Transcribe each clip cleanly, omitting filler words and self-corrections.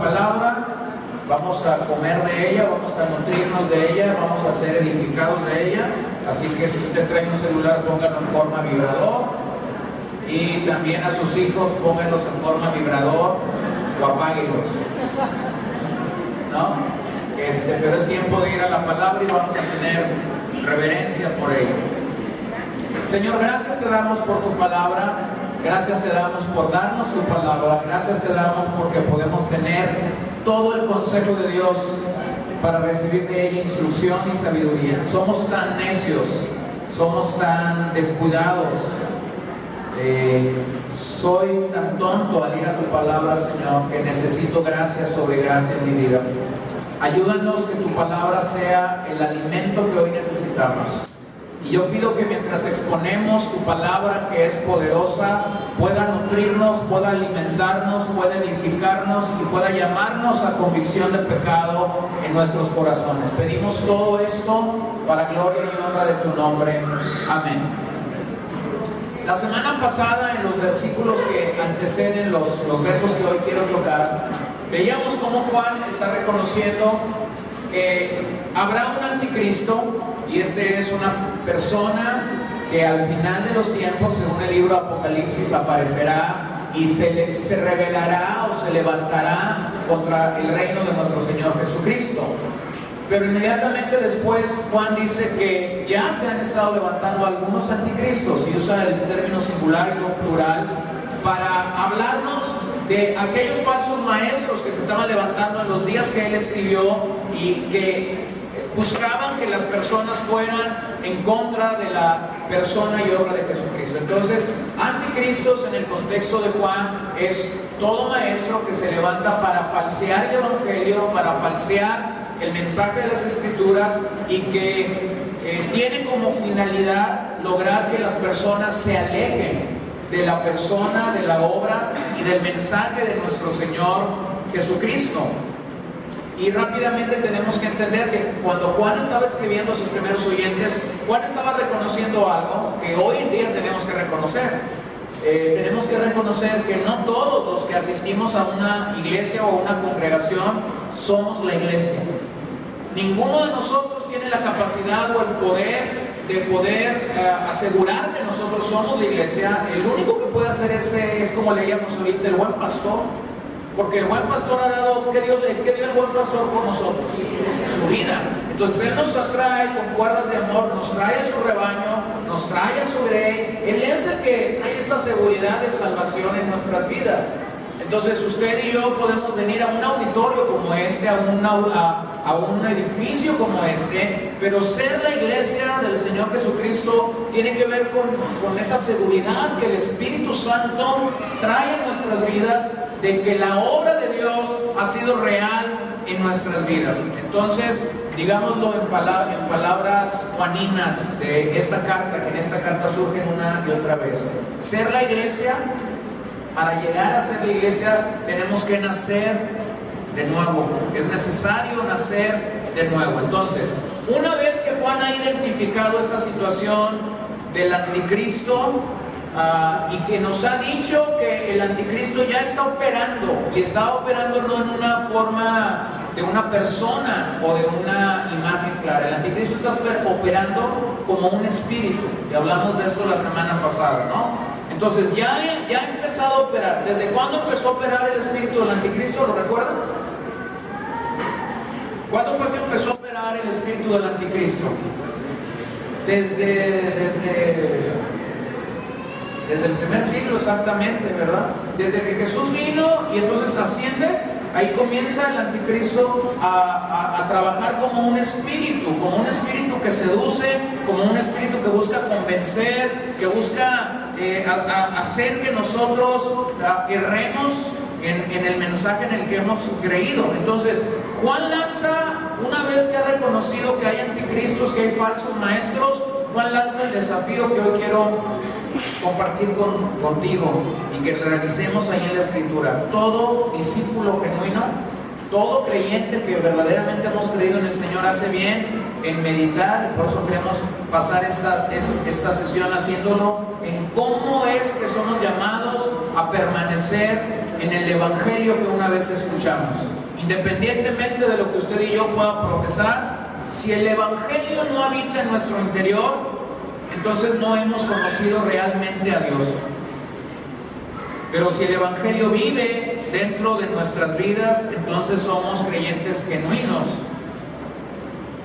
palabra, vamos a comer de ella, vamos a nutrirnos de ella, vamos a ser edificados de ella. Así que si usted trae un celular, póngalo en forma vibrador, y también a sus hijos pónganlos en forma vibrador o apáguelos, ¿no? Pero es tiempo de ir a la palabra y vamos a tener reverencia por ello. Señor, gracias te damos por tu palabra, gracias te damos por darnos tu palabra, gracias te damos porque podemos tener todo el consejo de Dios para recibir de ella instrucción y sabiduría. Somos tan necios, somos tan descuidados, soy tan tonto al ir a tu palabra, Señor, que necesito gracia sobre gracia en mi vida. Ayúdanos que tu palabra sea el alimento que hoy necesitamos. Y yo pido que mientras exponemos tu palabra, que es poderosa, pueda nutrirnos, pueda alimentarnos, pueda edificarnos y pueda llamarnos a convicción del pecado en nuestros corazones. Pedimos todo esto para gloria y honra de tu nombre. Amén. La semana pasada, en los versículos que anteceden los versos que hoy quiero tocar, veíamos cómo Juan está reconociendo que habrá un anticristo, y este es una persona que al final de los tiempos, según el libro Apocalipsis, aparecerá y se rebelará o se levantará contra el reino de nuestro Señor Jesucristo. Pero inmediatamente después Juan dice que ya se han estado levantando algunos anticristos, y usa el término singular y no plural, para hablarnos de aquellos falsos maestros que se estaban levantando en los días que él escribió y que buscaban que las personas fueran en contra de la persona y obra de Jesucristo. Entonces, anticristos en el contexto de Juan es todo maestro que se levanta para falsear el evangelio, para falsear el mensaje de las escrituras, y que tiene como finalidad lograr que las personas se alejen de la persona, de la obra y del mensaje de nuestro Señor Jesucristo. Y rápidamente tenemos que entender que cuando Juan estaba escribiendo a sus primeros oyentes, Juan estaba reconociendo algo que hoy en día tenemos que reconocer. Tenemos que reconocer que no todos los que asistimos a una iglesia o a una congregación somos la iglesia. Ninguno de nosotros tiene la capacidad o el poder de poder asegurar que nosotros somos la iglesia. El único que puede hacer es como leíamos ahorita, el buen pastor. Porque el buen pastor ha dado, ¿qué dio el buen pastor por nosotros? Su vida. Entonces Él nos atrae con cuerdas de amor, nos trae a su rebaño, nos trae a su grey. Él es el que trae esta seguridad de salvación en nuestras vidas. Entonces usted y yo podemos venir a un auditorio como este, a un edificio como este, pero ser la iglesia del Señor Jesucristo tiene que ver con esa seguridad que el Espíritu Santo trae en nuestras vidas, de que la obra de Dios ha sido real en nuestras vidas. Entonces, digámoslo en palabras juaninas de esta carta, que en esta carta surgen una y otra vez. Ser la iglesia, para llegar a ser la iglesia, tenemos que nacer de nuevo. Es necesario nacer de nuevo. Entonces, una vez que Juan ha identificado esta situación del anticristo, y que nos ha dicho que el anticristo ya está operando, y está operando no en una forma de una persona o de una imagen clara. El anticristo está operando como un espíritu, y hablamos de esto la semana pasada, ¿no? Entonces ya ha empezado a operar. ¿Desde cuándo empezó a operar el espíritu del anticristo? ¿Lo recuerdan? ¿Cuándo fue que empezó a operar el espíritu del anticristo? Desde el primer siglo exactamente, ¿verdad? Desde que Jesús vino y entonces asciende, ahí comienza el anticristo a trabajar como un espíritu que seduce, como un espíritu que busca convencer, que busca hacer que nosotros erremos en el mensaje en el que hemos creído. Entonces, Juan lanza, una vez que ha reconocido que hay anticristos, que hay falsos maestros, Juan lanza el desafío que hoy quiero compartir contigo y que revisemos ahí en la escritura. Todo discípulo genuino, todo creyente que verdaderamente hemos creído en el Señor hace bien en meditar, y por eso queremos pasar esta sesión haciéndolo en cómo es que somos llamados a permanecer en el evangelio que una vez escuchamos. independientemente de lo que usted y yo pueda profesar, si el Evangelio no habita en nuestro interior, entonces no hemos conocido realmente a Dios. Pero si el Evangelio vive dentro de nuestras vidas, entonces somos creyentes genuinos.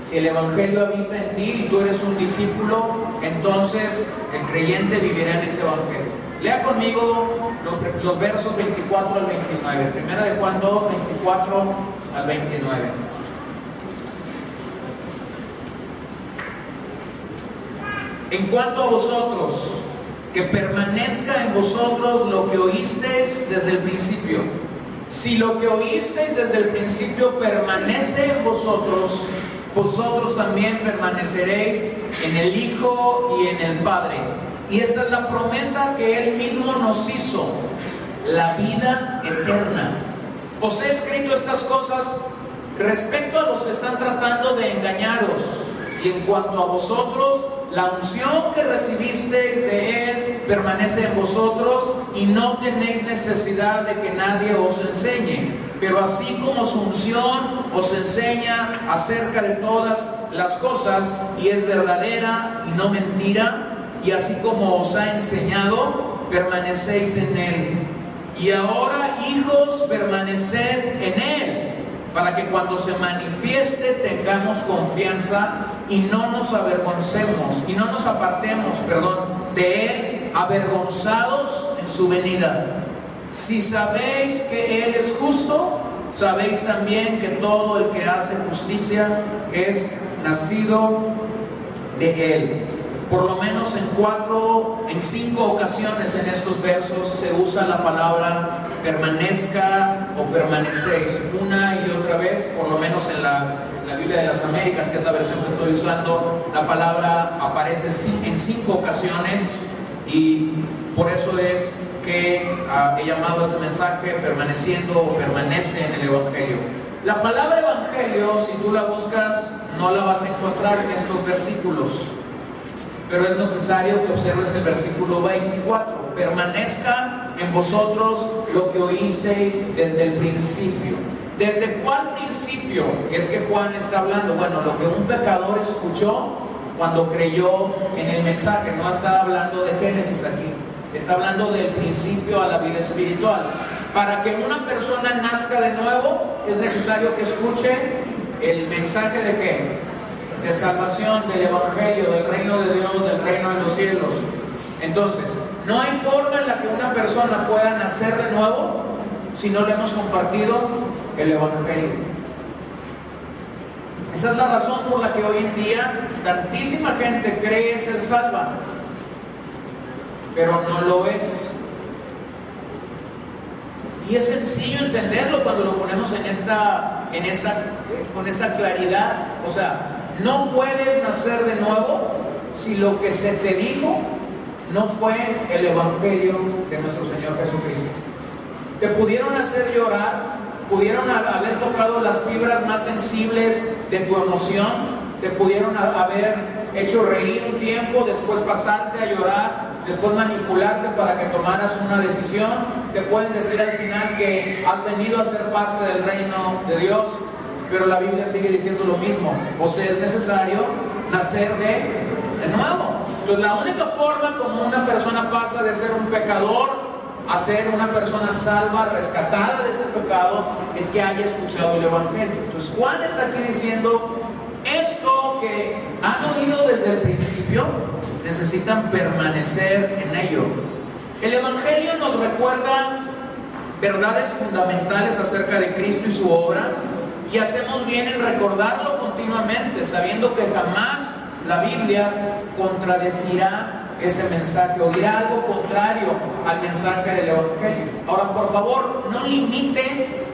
Si el Evangelio habita en ti y tú eres un discípulo, entonces el creyente vivirá en ese Evangelio. Lea conmigo los versos 24 al 29. Primera de Juan 2, 24 al 29. En cuanto a vosotros, que permanezca en vosotros lo que oísteis desde el principio. Si lo que oísteis desde el principio permanece en vosotros, vosotros también permaneceréis en el Hijo y en el Padre. Y esta es la promesa que Él mismo nos hizo, la vida eterna. Os he escrito estas cosas respecto a los que están tratando de engañaros. Y en cuanto a vosotros, la unción que recibisteis de Él permanece en vosotros y no tenéis necesidad de que nadie os enseñe. Pero así como su unción os enseña acerca de todas las cosas y es verdadera y no mentira, y así como os ha enseñado, permanecéis en Él. Y ahora, hijos, permaneced en Él, para que cuando se manifieste tengamos confianza y no nos avergoncemos, y no nos apartemos, de Él, avergonzados en su venida. Si sabéis que Él es justo, sabéis también que todo el que hace justicia es nacido de Él. Por lo menos en 5 ocasiones en estos versos se usa la palabra permanezca o permanecéis. Una y otra vez, por lo menos en la Biblia de las Américas, que es la versión que estoy usando, la palabra aparece en 5 ocasiones, y por eso es que he llamado a este mensaje permaneciendo o permanece en el Evangelio. La palabra Evangelio, si tú la buscas, no la vas a encontrar en estos versículos, pero es necesario que observes el versículo 24. Permanezca en vosotros lo que oísteis desde el principio. ¿Desde cuál principio es que Juan está hablando? Bueno, lo que un pecador escuchó cuando creyó en el mensaje. No está hablando de Génesis aquí, está hablando del principio a la vida espiritual. Para que una persona nazca de nuevo, es necesario que escuche el mensaje de ¿qué? De salvación, del Evangelio, del reino de Dios, del reino de los cielos. Entonces, no hay forma en la que una persona pueda nacer de nuevo si no le hemos compartido el Evangelio. Esa es la razón por la que hoy en día tantísima gente cree ser salva, pero no lo es. Y es sencillo entenderlo cuando lo ponemos con esta claridad. O sea, no puedes nacer de nuevo si lo que se te dijo no fue el Evangelio de nuestro Señor Jesucristo. Te pudieron hacer llorar, pudieron haber tocado las fibras más sensibles de tu emoción, te pudieron haber hecho reír un tiempo, después pasarte a llorar, después manipularte para que tomaras una decisión. Te pueden decir al final que has venido a ser parte del reino de Dios, pero la Biblia sigue diciendo lo mismo. O sea, es necesario nacer de nuevo. Entonces, la única forma como una persona pasa de ser un pecador a ser una persona salva, rescatada de ese pecado, es que haya escuchado el Evangelio. Entonces, Juan está aquí diciendo esto que han oído desde el principio, necesitan permanecer en ello. El Evangelio nos recuerda verdades fundamentales acerca de Cristo y su obra, y hacemos bien en recordarlo continuamente, sabiendo que jamás la Biblia contradecirá ese mensaje o dirá algo contrario al mensaje del Evangelio. Ahora, por favor, no limite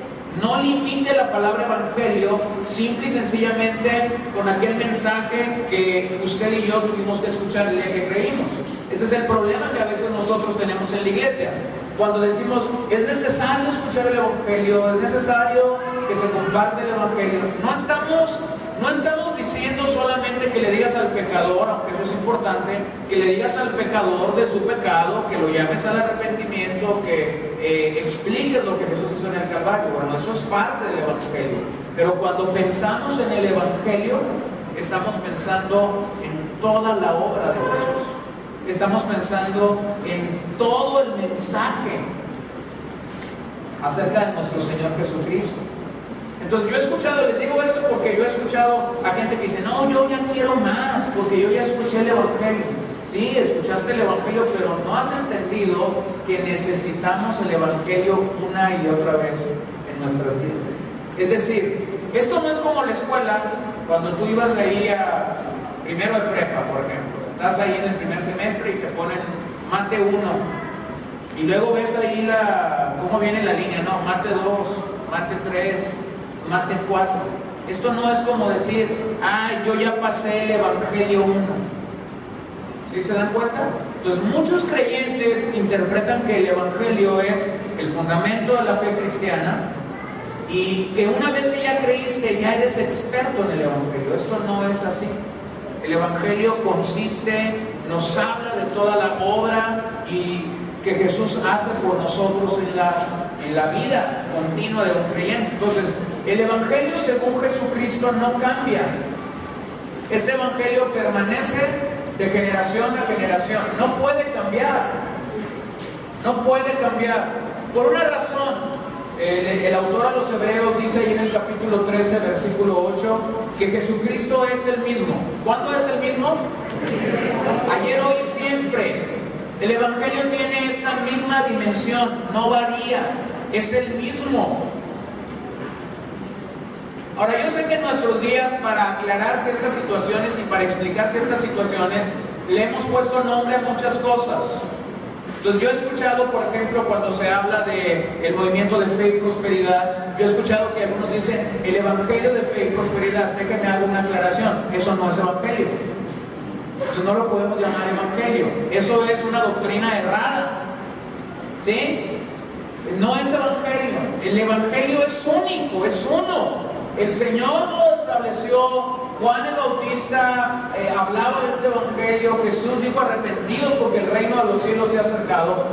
la palabra Evangelio simple y sencillamente con aquel mensaje que usted y yo tuvimos que escuchar el día que creímos. Ese es el problema que a veces nosotros tenemos en la iglesia. Cuando decimos, es necesario escuchar el Evangelio, es necesario que se comparte el Evangelio, no estamos diciendo solamente que le digas al pecador, aunque eso es importante, que le digas al pecador de su pecado, que lo llames al arrepentimiento, que expliques lo que Jesús hizo en el Calvario. Bueno, eso es parte del Evangelio. Pero cuando pensamos en el Evangelio, estamos pensando en toda la obra de Jesús. Estamos pensando en todo el mensaje acerca de nuestro Señor Jesucristo. Entonces yo he escuchado, les digo esto porque yo he escuchado a gente que dice, no, yo ya quiero más, porque yo ya escuché el Evangelio. Sí, escuchaste el Evangelio, pero no has entendido que necesitamos el Evangelio una y otra vez en nuestras vidas. Es decir, esto no es como la escuela, cuando tú ibas ahí a primero de prepa, por ejemplo. Estás ahí en el primer semestre y te ponen mate 1. Y luego ves ahí cómo viene la línea, no, mate 2, mate 3, mate 4. Esto no es como decir, yo ya pasé el Evangelio 1. ¿Sí se dan cuenta? Entonces muchos creyentes interpretan que el Evangelio es el fundamento de la fe cristiana y que una vez que ya creíste ya eres experto en el Evangelio. Esto no es así. El Evangelio nos habla de toda la obra y que Jesús hace por nosotros en la vida continua de un creyente. Entonces, el Evangelio según Jesucristo no cambia. Este Evangelio permanece de generación a generación. No puede cambiar. No puede cambiar. Por una razón. El autor a los Hebreos dice ahí en el capítulo 13, versículo 8, que Jesucristo es el mismo. ¿Cuándo es el mismo? Ayer, hoy, siempre. El Evangelio tiene esa misma dimensión, no varía, es el mismo. Ahora, yo sé que en nuestros días, para aclarar ciertas situaciones y para explicar ciertas situaciones, le hemos puesto nombre a muchas cosas. Entonces yo he escuchado, por ejemplo, cuando se habla del movimiento de fe y prosperidad, yo he escuchado que algunos dicen el Evangelio de fe y prosperidad. Déjenme hacer una aclaración, eso no es Evangelio. Eso no lo podemos llamar Evangelio. Eso es una doctrina errada. ¿Sí? No es Evangelio. El Evangelio es único, es uno. El Señor lo estableció. Juan el Bautista hablaba de este Evangelio. Jesús dijo arrepentidos porque el reino de los cielos se ha acercado.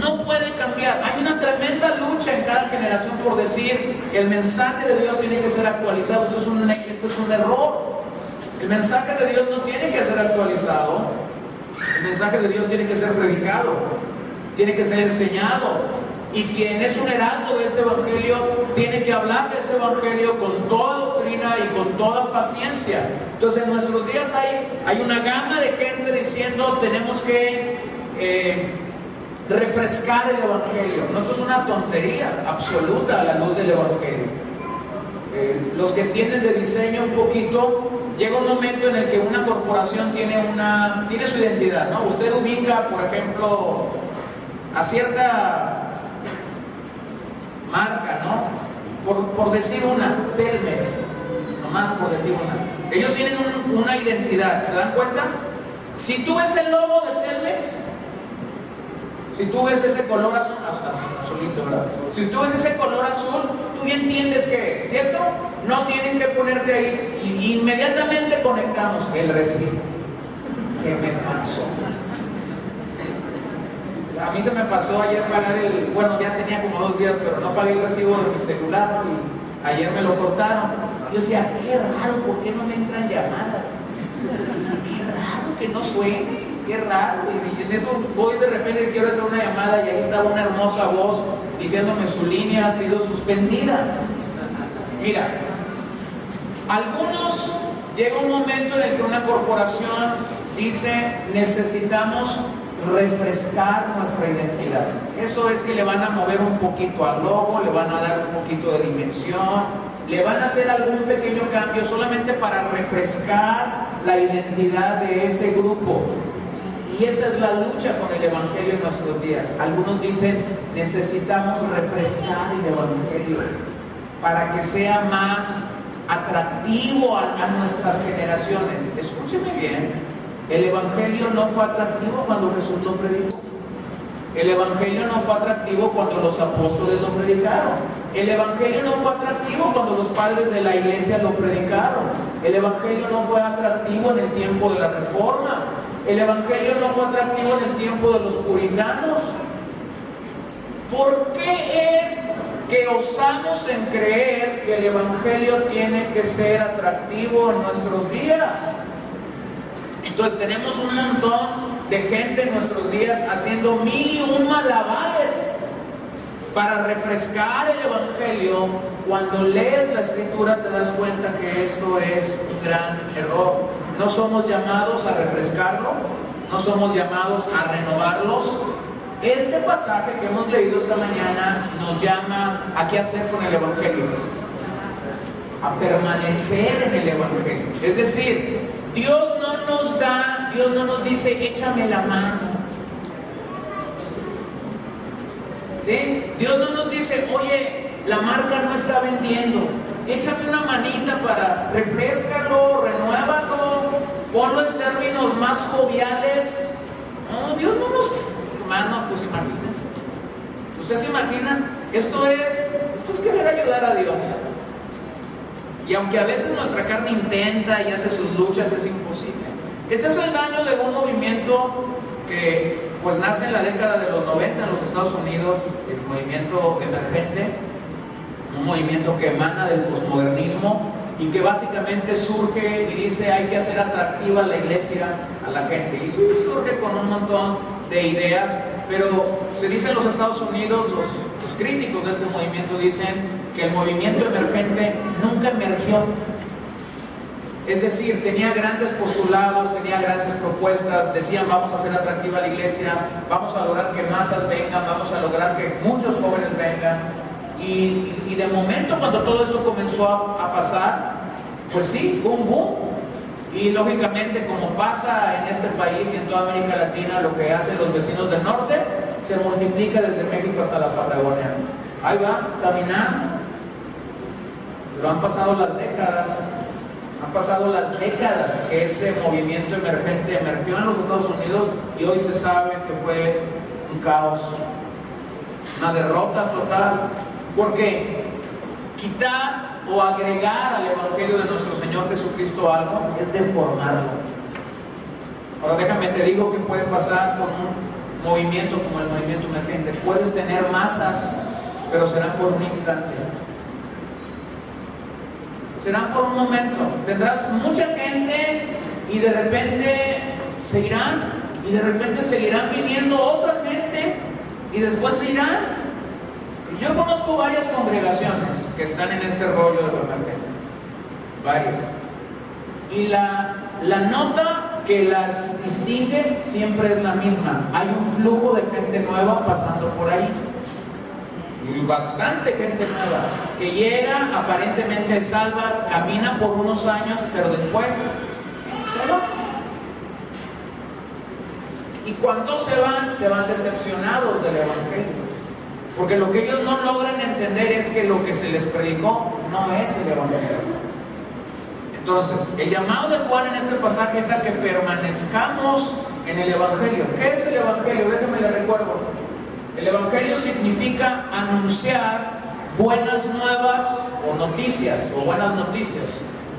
No puede cambiar. Hay una tremenda lucha en cada generación por decir el mensaje de Dios tiene que ser actualizado. Esto es un error. El mensaje de Dios no tiene que ser actualizado. El mensaje de Dios tiene que ser predicado, tiene que ser enseñado. Y quien es un heraldo de este Evangelio tiene que hablar de este Evangelio con toda doctrina y con toda paciencia. Entonces en nuestros días hay una gama de gente diciendo tenemos que refrescar el Evangelio. No, esto es una tontería absoluta a la luz del Evangelio. Los que entienden de diseño un poquito, llega un momento en el que una corporación tiene su identidad, ¿no? Usted ubica, por ejemplo, a cierta marca, ¿no? Por decir una, Telmex, nomás por decir una. Ellos tienen una identidad, ¿se dan cuenta? Si tú ves el logo de Telmex, si tú ves ese color azulito, ¿verdad? Si tú ves ese color azul, tú ya entiendes que es, ¿cierto? No tienen que ponerte ahí. Y inmediatamente conectamos el recibo. ¿Qué me pasó? A mí se me pasó ayer pagar ya tenía como 2 días, pero no pagué el recibo de mi celular y ayer me lo cortaron. Yo decía, qué raro, ¿por qué no me entran llamadas? Qué raro que no suene, qué raro. Y en eso voy de repente, quiero hacer una llamada y ahí estaba una hermosa voz diciéndome su línea ha sido suspendida. Mira, algunos llega un momento en el que una corporación dice necesitamos refrescar nuestra identidad. Eso es que le van a mover un poquito al logo, le van a dar un poquito de dimensión, le van a hacer algún pequeño cambio solamente para refrescar la identidad de ese grupo. Y esa es la lucha con el Evangelio en nuestros días. Algunos dicen necesitamos refrescar el Evangelio para que sea más atractivo a nuestras generaciones. Escúcheme bien. El Evangelio no fue atractivo cuando Jesús lo predicó. El Evangelio no fue atractivo cuando los apóstoles lo predicaron. El Evangelio no fue atractivo cuando los padres de la iglesia lo predicaron. El Evangelio no fue atractivo en el tiempo de la Reforma. El Evangelio no fue atractivo en el tiempo de los puritanos. ¿Por qué es que osamos en creer que el Evangelio tiene que ser atractivo en nuestros días? Entonces tenemos un montón de gente en nuestros días haciendo 1001 malabares para refrescar el Evangelio. Cuando lees la Escritura te das cuenta que esto es un gran error. No somos llamados a refrescarlo, no somos llamados a renovarlos. Este pasaje que hemos leído esta mañana nos llama a qué hacer con el Evangelio, a permanecer en el Evangelio. Es decir, Dios no nos dice échame la mano, ¿sí? Dios no nos dice, oye, la marca no está vendiendo, échame una manita para refrescalo, renuévalo, ponlo en términos más joviales. No, Dios no nos... Hermanos, pues imagínense. ¿Ustedes se imaginan? Esto es querer ayudar a Dios. Y aunque a veces nuestra carne intenta y hace sus luchas, es imposible. Este es el daño de un movimiento que pues nace en la década de los 90 en los Estados Unidos, el movimiento emergente, un movimiento que emana del posmodernismo y que básicamente surge y dice hay que hacer atractiva la iglesia a la gente. Y surge con un montón de ideas, pero se dice en los Estados Unidos, los críticos de este movimiento dicen que el movimiento emergente nunca emergió. Es decir, tenía grandes postulados, tenía grandes propuestas, decían vamos a hacer atractiva la iglesia, vamos a lograr que masas vengan, vamos a lograr que muchos jóvenes vengan. Y de momento cuando todo esto comenzó a pasar, pues sí, fue un boom. Y lógicamente, como pasa en este país y en toda América Latina, lo que hacen los vecinos del norte se multiplica desde México hasta la Patagonia. Ahí va, caminando. Pero han pasado las décadas que ese movimiento emergente emergió en los Estados Unidos y hoy se sabe que fue un caos, una derrota total. Porque quitar o agregar al Evangelio de nuestro Señor Jesucristo algo es deformarlo. Ahora déjame te digo que puede pasar con un movimiento como el movimiento emergente. Puedes tener masas, pero serán por un instante. Serán por un momento. Tendrás mucha gente y de repente se irán, y de repente seguirán viniendo otra gente y después se irán. Yo conozco varias congregaciones que están en este rollo de la emergencia, varias. Y la nota que las distingue siempre es la misma. Hay un flujo de gente nueva pasando por ahí. Y bastante gente nueva que llega, aparentemente salva, camina por unos años, pero después se va. Y cuando se van decepcionados del Evangelio. Porque lo que ellos no logran entender es que lo que se les predicó no es el Evangelio. Entonces, el llamado de Juan en este pasaje es a que permanezcamos en el Evangelio. ¿Qué es el Evangelio? Déjenme le recuerdo. El Evangelio significa anunciar buenas nuevas o noticias, o buenas noticias.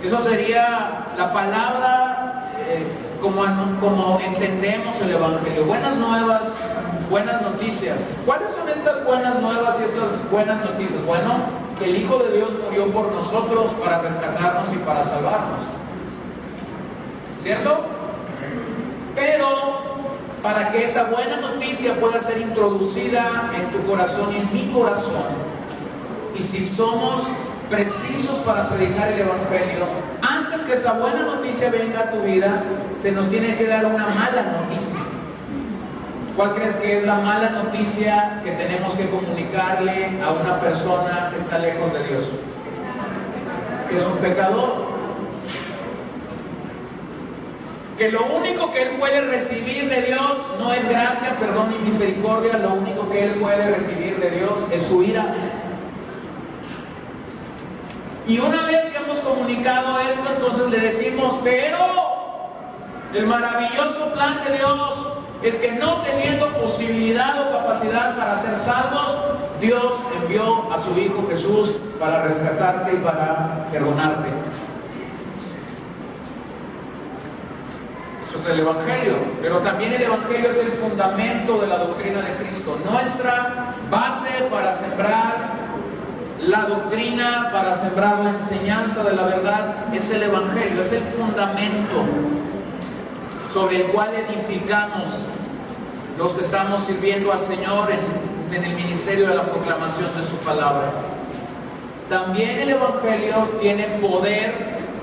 Eso sería la palabra como entendemos el Evangelio. Buenas nuevas, buenas noticias. ¿Cuáles son estas buenas nuevas y estas buenas noticias? Bueno, que el Hijo de Dios murió por nosotros para rescatarnos y para salvarnos. ¿Cierto? Pero para que esa buena noticia pueda ser introducida en tu corazón y en mi corazón, y si somos precisos para predicar el Evangelio, antes que esa buena noticia venga a tu vida, se nos tiene que dar una mala noticia. ¿Cuál crees que es la mala noticia que tenemos que comunicarle a una persona que está lejos de Dios? Que es un pecador. Que lo único que él puede recibir de Dios no es gracia, perdón y misericordia. Lo único que él puede recibir de Dios es su ira. Y una vez que hemos comunicado esto, entonces le decimos, pero el maravilloso plan de Dios es que no teniendo posibilidad o capacidad para ser salvos, Dios envió a su Hijo Jesús Jesús para rescatarte y para perdonarte. Eso es el Evangelio, pero también el Evangelio es el fundamento de la doctrina de Cristo. Nuestra base para sembrar la doctrina, para sembrar la enseñanza de la verdad, es el Evangelio, es el fundamento sobre el cual edificamos los que estamos sirviendo al Señor en el ministerio de la proclamación de su palabra. También el Evangelio tiene poder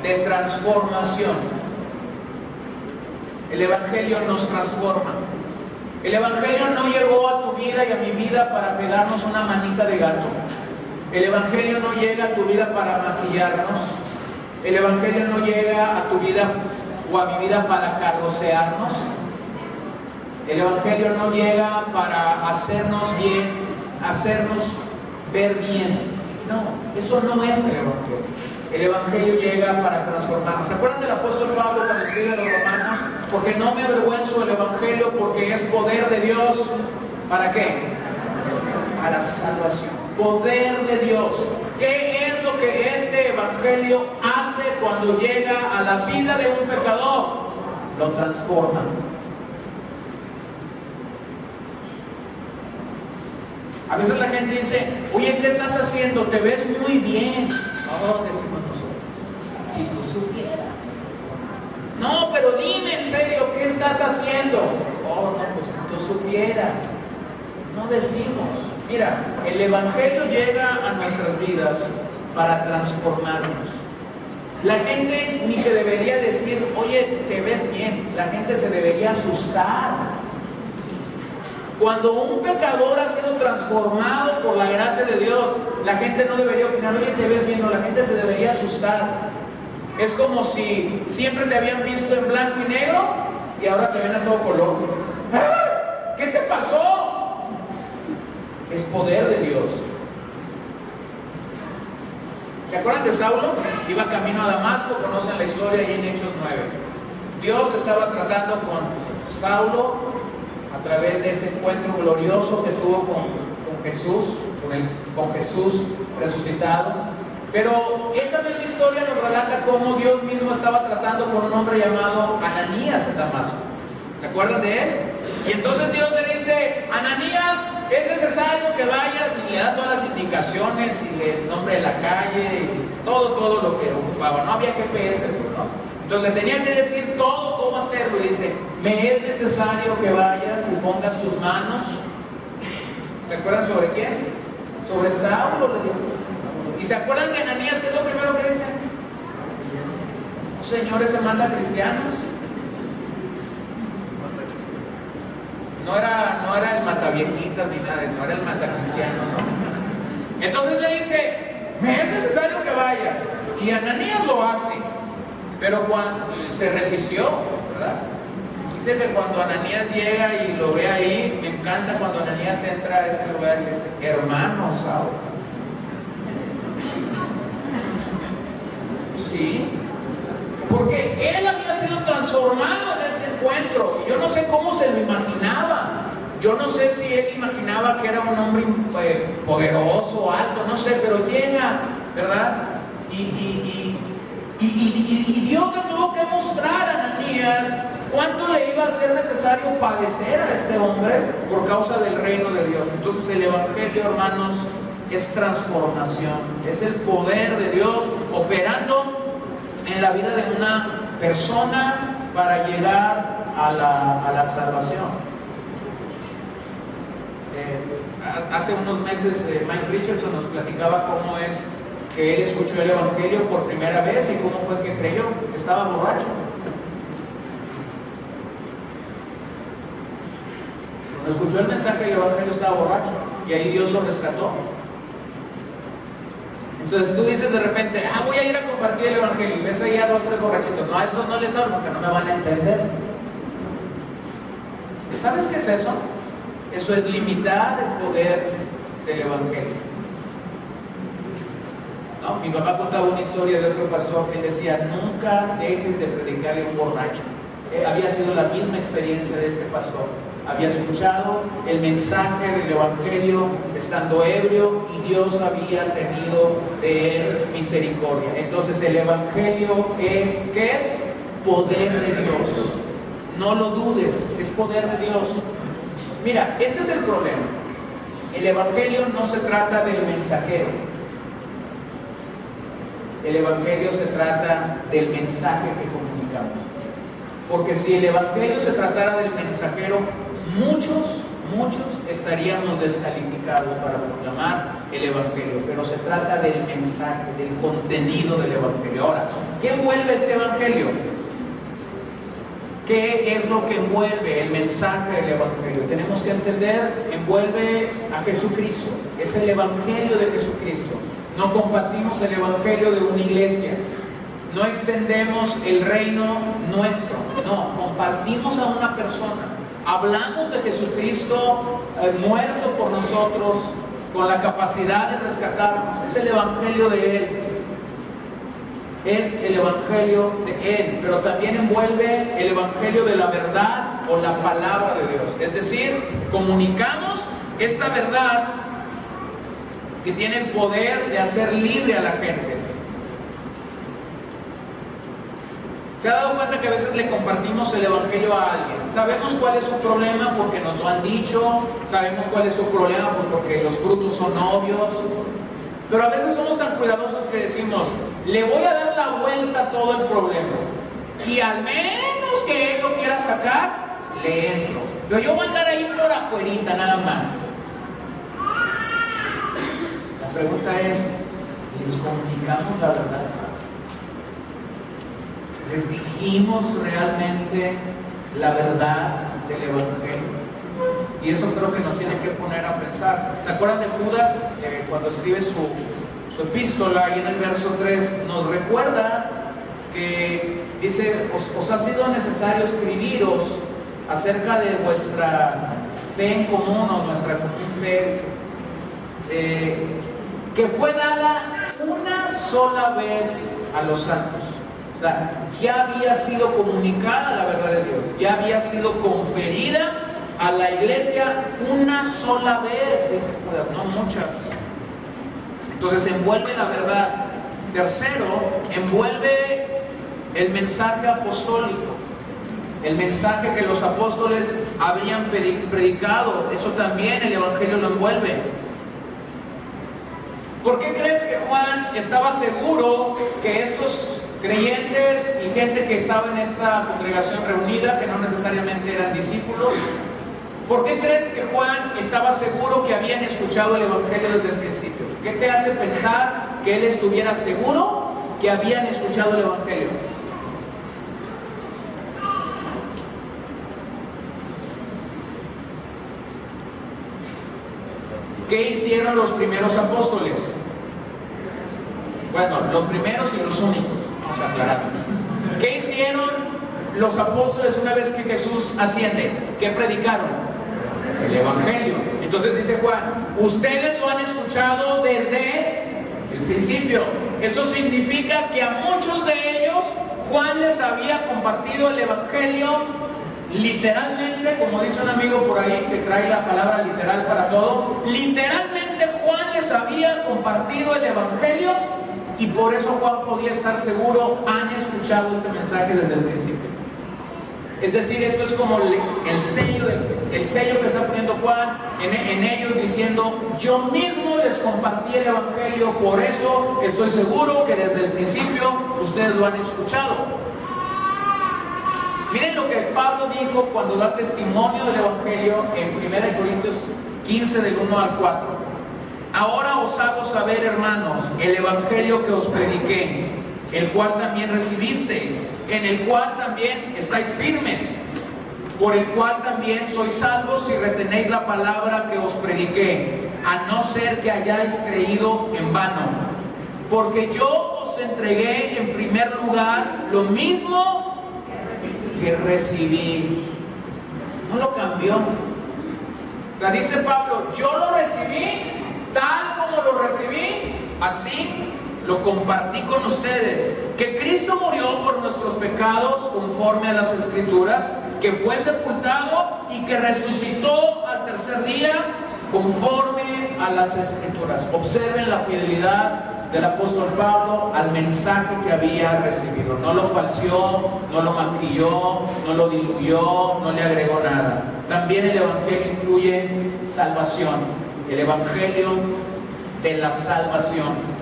de transformación. El Evangelio nos transforma. El Evangelio no llegó a tu vida y a mi vida para pegarnos una manita de gato. El Evangelio no llega a tu vida para maquillarnos. El Evangelio no llega a tu vida o a mi vida para carrocearnos. El Evangelio no llega para hacernos bien, hacernos ver bien. No, eso no es el Evangelio. El Evangelio llega para transformarnos. ¿Se acuerdan del apóstol Pablo cuando escribe a los Romanos? Porque no me avergüenzo del Evangelio, porque es poder de Dios. ¿Para qué? Para salvación. Poder de Dios. ¿Qué es lo que este Evangelio hace cuando llega a la vida de un pecador? Lo transforma. A veces la gente dice, oye, ¿qué estás haciendo? Te ves muy bien. Oh, decimos nosotros, si tú supieras. No, pero dime en serio, ¿qué estás haciendo? Oh, no, pues si tú supieras. No decimos. Mira, el Evangelio llega a nuestras vidas para transformarnos. La gente ni te debería decir, oye, te ves bien. La gente se debería asustar. Cuando un pecador ha sido transformado por la gracia de Dios, la gente no debería opinar, oye, te ves bien, no, la gente se debería asustar. Es como si siempre te habían visto en blanco y negro y ahora te ven a todo color. ¡Ah! ¿Qué te pasó? Es poder de Dios. ¿Se acuerdan de Saulo? Iba camino a Damasco, conocen la historia ahí en Hechos 9. Dios estaba tratando con Saulo a través de ese encuentro glorioso que tuvo con Jesús resucitado. Pero esa misma historia nos relata cómo Dios mismo estaba tratando con un hombre llamado Ananías en Damasco. ¿Se acuerdan de él? Y entonces Dios le dice, Ananías, es necesario que vayas, y le da todas las indicaciones y el nombre de la calle y todo lo que ocupaba. No había GPS, ¿no? Entonces le tenía que decir todo cómo hacerlo. Y dice, me es necesario que vayas y pongas tus manos. ¿Se acuerdan sobre quién? Sobre Saulo, le dice. ¿Y se acuerdan de Ananías? ¿Qué es lo primero que dice? Señores, se manda cristianos. No era el mataviejitas ni nada, no era el matacristiano, ¿no? Entonces le dice, me es necesario que vaya. Y Ananías lo hace, pero cuando se resistió, ¿verdad? Dice que cuando Ananías llega y lo ve ahí, me encanta cuando Ananías entra a ese lugar y le dice, hermano Saulo. Sí, porque él había sido transformado en ese encuentro. Yo no sé cómo se lo imaginaba. Yo no sé si él imaginaba que era un hombre poderoso, alto, no sé, pero llega, ¿verdad? Y Dios le tuvo que mostrar a Ananías cuánto le iba a ser necesario padecer a este hombre por causa del reino de Dios. Entonces el Evangelio, hermanos, es transformación, es el poder de Dios operando en la vida de una persona para llegar a la salvación. Hace unos meses Mike Richardson nos platicaba cómo es que él escuchó el Evangelio por primera vez y cómo fue que creyó. Estaba borracho. Cuando escuchó el mensaje del Evangelio estaba borracho y ahí Dios lo rescató. Entonces tú dices de repente, voy a ir a compartir el Evangelio y ves ahí a 2 o 3 borrachitos. No, a eso no les hablo porque no me van a entender. ¿Sabes qué es eso? Eso es limitar el poder del Evangelio. ¿No? Mi papá contaba una historia de otro pastor que decía, nunca dejes de predicarle a un borracho. Había sido la misma experiencia de este pastor. había escuchado el mensaje del Evangelio estando ebrio y Dios había tenido de él misericordia. Entonces el Evangelio es, ¿qué es? Poder de Dios. No lo dudes, es poder de Dios. Mira, este es el problema. El Evangelio no se trata del mensajero. El Evangelio se trata del mensaje que comunicamos. Porque si el Evangelio se tratara del mensajero, muchos estaríamos descalificados para proclamar el Evangelio. Pero se trata del mensaje, del contenido del Evangelio. Ahora, ¿qué envuelve ese Evangelio? ¿Qué es lo que envuelve el mensaje del Evangelio? Tenemos que entender, envuelve a Jesucristo. Es el Evangelio de Jesucristo. No compartimos el Evangelio de una iglesia. No extendemos el reino nuestro. No, compartimos a una persona. Hablamos de Jesucristo muerto por nosotros, con la capacidad de rescatarnos. Es el Evangelio de Él. Es el Evangelio de Él, pero también envuelve el Evangelio de la verdad o la palabra de Dios. Es decir, comunicamos esta verdad que tiene el poder de hacer libre a la gente. ¿Se ha dado cuenta que a veces le compartimos el Evangelio a alguien? Sabemos cuál es su problema porque nos lo han dicho, sabemos cuál es su problema porque los frutos son obvios, pero a veces somos tan cuidadosos que decimos, le voy a dar la vuelta a todo el problema y al menos que él lo quiera sacar, le entro. Pero yo voy a andar ahí por afuerita nada más. La pregunta es, ¿les comunicamos la verdad? ¿Les dijimos realmente la verdad del Evangelio? Y eso creo que nos tiene que poner a pensar. ¿Se acuerdan de Judas? Cuando escribe su epístola, y en el verso 3 nos recuerda que dice, os ha sido necesario escribiros acerca de vuestra fe en común o nuestra común fe, que fue dada una sola vez a los santos. O sea, ya había sido comunicada la verdad de Dios, ya había sido conferida a la iglesia una sola vez, dice Judas, no muchas. Entonces envuelve la verdad. Tercero, envuelve el mensaje apostólico, el mensaje que los apóstoles habían predicado. Eso también el Evangelio lo envuelve. ¿Por qué crees que Juan estaba seguro que estos creyentes y gente que estaba en esta congregación reunida, que no necesariamente eran discípulos, ¿por qué crees que Juan estaba seguro que habían escuchado el Evangelio desde el principio? ¿Qué te hace pensar que él estuviera seguro que habían escuchado el Evangelio? ¿Qué hicieron los primeros apóstoles? Bueno, los primeros y los únicos, vamos a aclarar. ¿Qué hicieron los apóstoles una vez que Jesús asciende? ¿Qué predicaron? El Evangelio. Entonces dice Juan, ustedes lo han escuchado desde el principio. Esto significa que a muchos de ellos Juan les había compartido el Evangelio literalmente, como dice un amigo por ahí que trae la palabra literal para todo. Literalmente Juan les había compartido el Evangelio y por eso Juan podía estar seguro, han escuchado este mensaje desde el principio. Es decir, esto es como el sello que está poniendo Juan en ellos, diciendo, yo mismo les compartí el Evangelio, por eso estoy seguro que desde el principio ustedes lo han escuchado. Miren lo que Pablo dijo cuando da testimonio del Evangelio en 1 Corintios 15 del 1 al 4. Ahora os hago saber, hermanos, el Evangelio que os prediqué, el cual también recibisteis, en el cual también estáis firmes, por el cual también sois salvos si retenéis la palabra que os prediqué, a no ser que hayáis creído en vano. Porque yo os entregué en primer lugar lo mismo que recibí. No lo cambió. La dice Pablo, yo lo recibí tal como lo recibí, así lo compartí con ustedes, que Cristo murió por nuestros pecados conforme a las Escrituras, que fue sepultado y que resucitó al tercer día conforme a las Escrituras. Observen la fidelidad del apóstol Pablo al mensaje que había recibido. No lo falseó, no lo maquilló, no lo diluyó, no le agregó nada. También el Evangelio incluye salvación, el Evangelio de la salvación.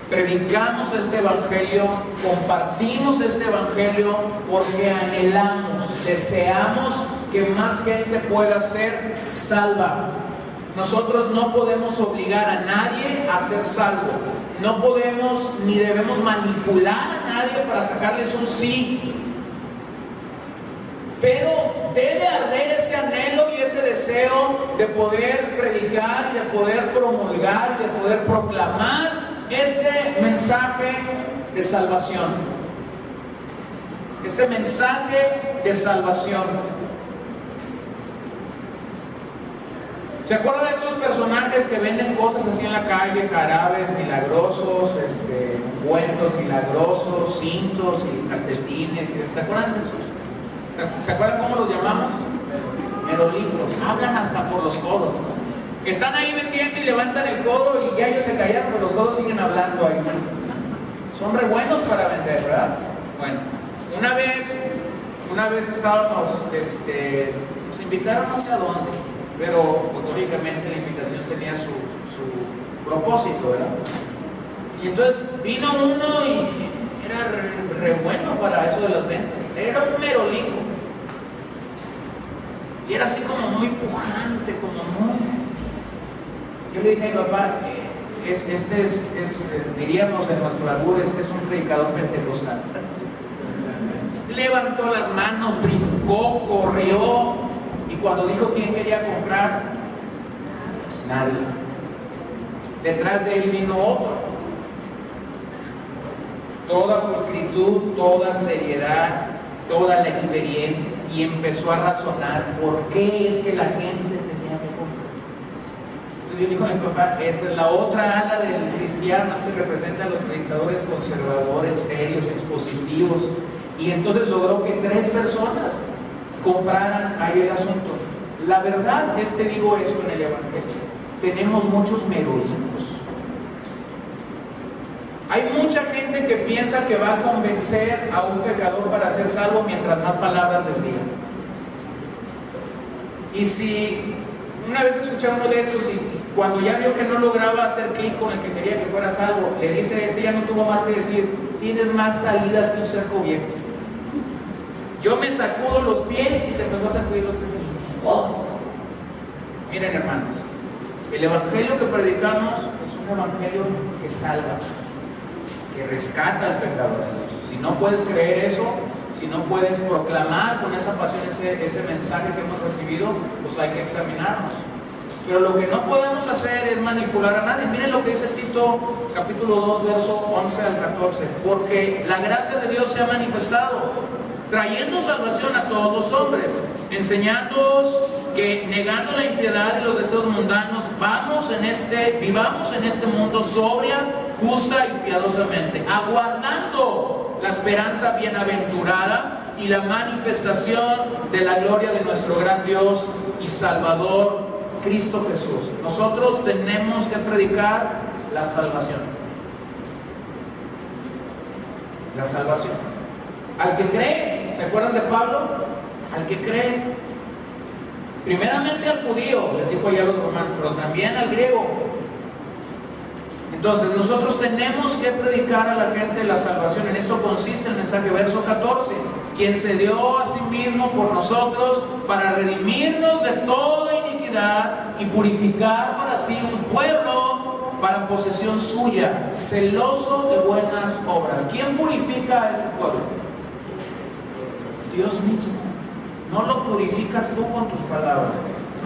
Predicamos este Evangelio, compartimos este Evangelio porque anhelamos, deseamos que más gente pueda ser salva. Nosotros no podemos obligar a nadie a ser salvo. No podemos ni debemos manipular a nadie para sacarles un sí. Pero debe arder ese anhelo y ese deseo de poder predicar, de poder promulgar, de poder proclamar este mensaje de salvación. Este mensaje de salvación. ¿Se acuerdan de estos personajes que venden cosas así en la calle? Jarabes milagrosos, ungüentos milagrosos, cintos y calcetines. ¿Se acuerdan de esos? ¿Se acuerdan cómo los llamamos? Merolitos. Hablan hasta por los codos. Están ahí vendiendo y levantan el codo y ya ellos se callaron, pero los codos siguen hablando ahí. Son re buenos para vender, ¿verdad? Bueno, una vez estábamos, nos invitaron no sé a dónde, pero pues, lógicamente la invitación tenía su propósito, ¿verdad? Y entonces vino uno y era re bueno para eso de las ventas. Era un merolico. Y era así como muy pujante, como muy... Yo le dije a mi papá, diríamos en nuestro albur, este es un predicador pentecostal. Levantó las manos, brincó, corrió, y cuando dijo quién quería comprar, nadie. Detrás de él vino otro. Toda pulcritud, toda seriedad, toda la experiencia, y empezó a razonar por qué es que la gente tenía que comprar. Entonces yo le digo a mi papá, esta es la otra ala del cristiano que representa a los predicadores conservadores, serios, expositivos, y entonces logró que 3 personas compraran ahí el asunto. La verdad es, te digo eso en el Evangelio, tenemos muchos merolinos. Hay mucha gente que piensa que va a convencer a un pecador para ser salvo mientras más palabras le digan. Y si una vez escuché a uno de esos y cuando ya vio que no lograba hacer clic con el que quería que fuera salvo, le dice ya no tuvo más que decir, tienes más salidas que un cerco viejo. Yo me sacudo los pies y se me va a sacudir los pies. ¡Oh! Miren, hermanos, el evangelio que predicamos es un evangelio que salva, que rescata al pecador. Si no puedes creer eso, si no puedes proclamar con esa pasión ese mensaje que hemos recibido, pues hay que examinarnos. Pero lo que no podemos hacer es manipular a nadie. Miren lo que dice Tito capítulo 2, verso 11 al 14. Porque la gracia de Dios se ha manifestado, trayendo salvación a todos los hombres, enseñándoos que negando la impiedad y los deseos mundanos, vivamos en este mundo sobria, justa y piadosamente, aguardando la esperanza bienaventurada y la manifestación de la gloria de nuestro gran Dios y Salvador, Cristo Jesús. Nosotros tenemos que predicar la salvación. La salvación. Al que cree, ¿se acuerdan de Pablo? Al que cree, primeramente al judío, les dijo ya a los romanos, pero también al griego. Entonces nosotros tenemos que predicar a la gente la salvación. En esto consiste el mensaje, verso 14, quien se dio a sí mismo por nosotros para redimirnos de toda iniquidad y purificar para sí un pueblo para posesión suya, celoso de buenas obras. ¿Quién purifica a ese pueblo? Dios mismo. No lo purificas tú con tus palabras,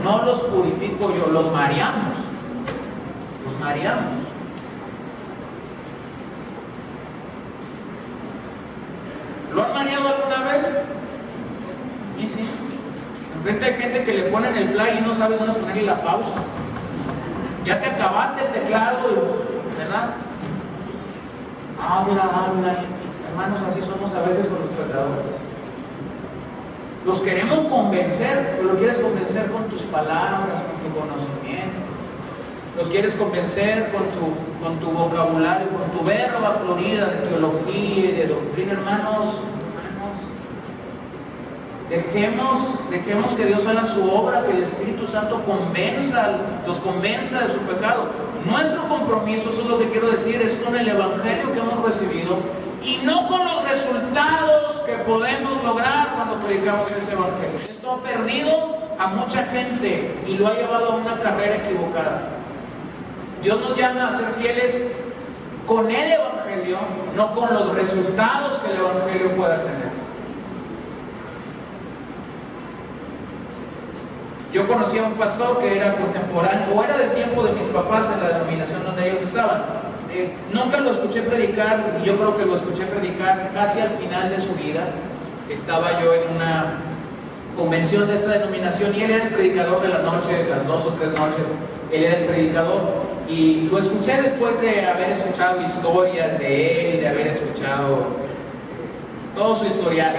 no los purifico yo, los mareamos. Los mareamos. ¿Lo han mareado alguna vez? Y sí. En frente hay gente que le ponen el play y no sabes dónde ponerle la pausa. Ya te acabaste el teclado, ¿verdad? Habla. Hermanos, así somos a veces con los pecadores. Los queremos convencer, pero lo quieres convencer con tus palabras, con tu conocimiento. Los quieres convencer con tu vocabulario, con tu verba florida de teología y de doctrina, hermanos. Dejemos que Dios haga su obra, que el Espíritu Santo los convenza de su pecado. Nuestro compromiso, eso es lo que quiero decir, es con el Evangelio que hemos recibido y no con los resultados que podemos lograr cuando predicamos ese Evangelio. Esto ha perdido a mucha gente y lo ha llevado a una carrera equivocada. Dios nos llama a ser fieles con el Evangelio, no con los resultados que el Evangelio pueda tener. Yo conocí a un pastor que era contemporáneo, o era del tiempo de mis papás en la denominación donde ellos estaban. Nunca lo escuché predicar, y yo creo que lo escuché predicar casi al final de su vida. Estaba yo en una convención de esta denominación y él era el predicador de la noche, las 2 o 3 noches, él era el predicador. Y lo escuché después de haber escuchado historias de él, de haber escuchado todo su historial.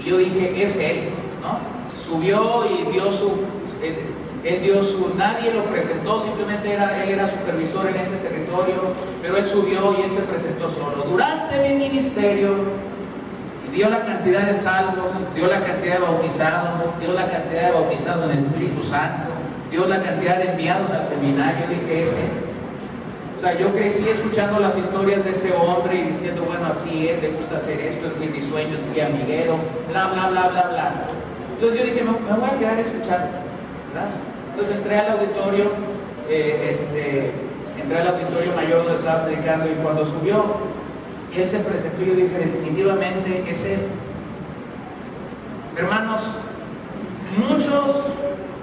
Y yo dije, es él, ¿no? Subió y nadie lo presentó, simplemente él era supervisor en ese territorio, pero él subió y él se presentó solo. Durante mi ministerio, dio la cantidad de salvos, dio la cantidad de bautizados, dio la cantidad de bautizados en el Espíritu Santo, dio la cantidad de enviados al seminario. Dije, ese. O sea, yo crecí escuchando las historias de este hombre y diciendo, bueno, así es, le gusta hacer esto, es muy risueño, es muy amiguero, bla, bla, bla, bla, bla. Entonces yo dije, me voy a quedar a escuchar, ¿verdad? Entonces entré al auditorio, mayor donde estaba predicando, y cuando subió, él se presentó y yo dije, definitivamente es él. Hermanos, muchos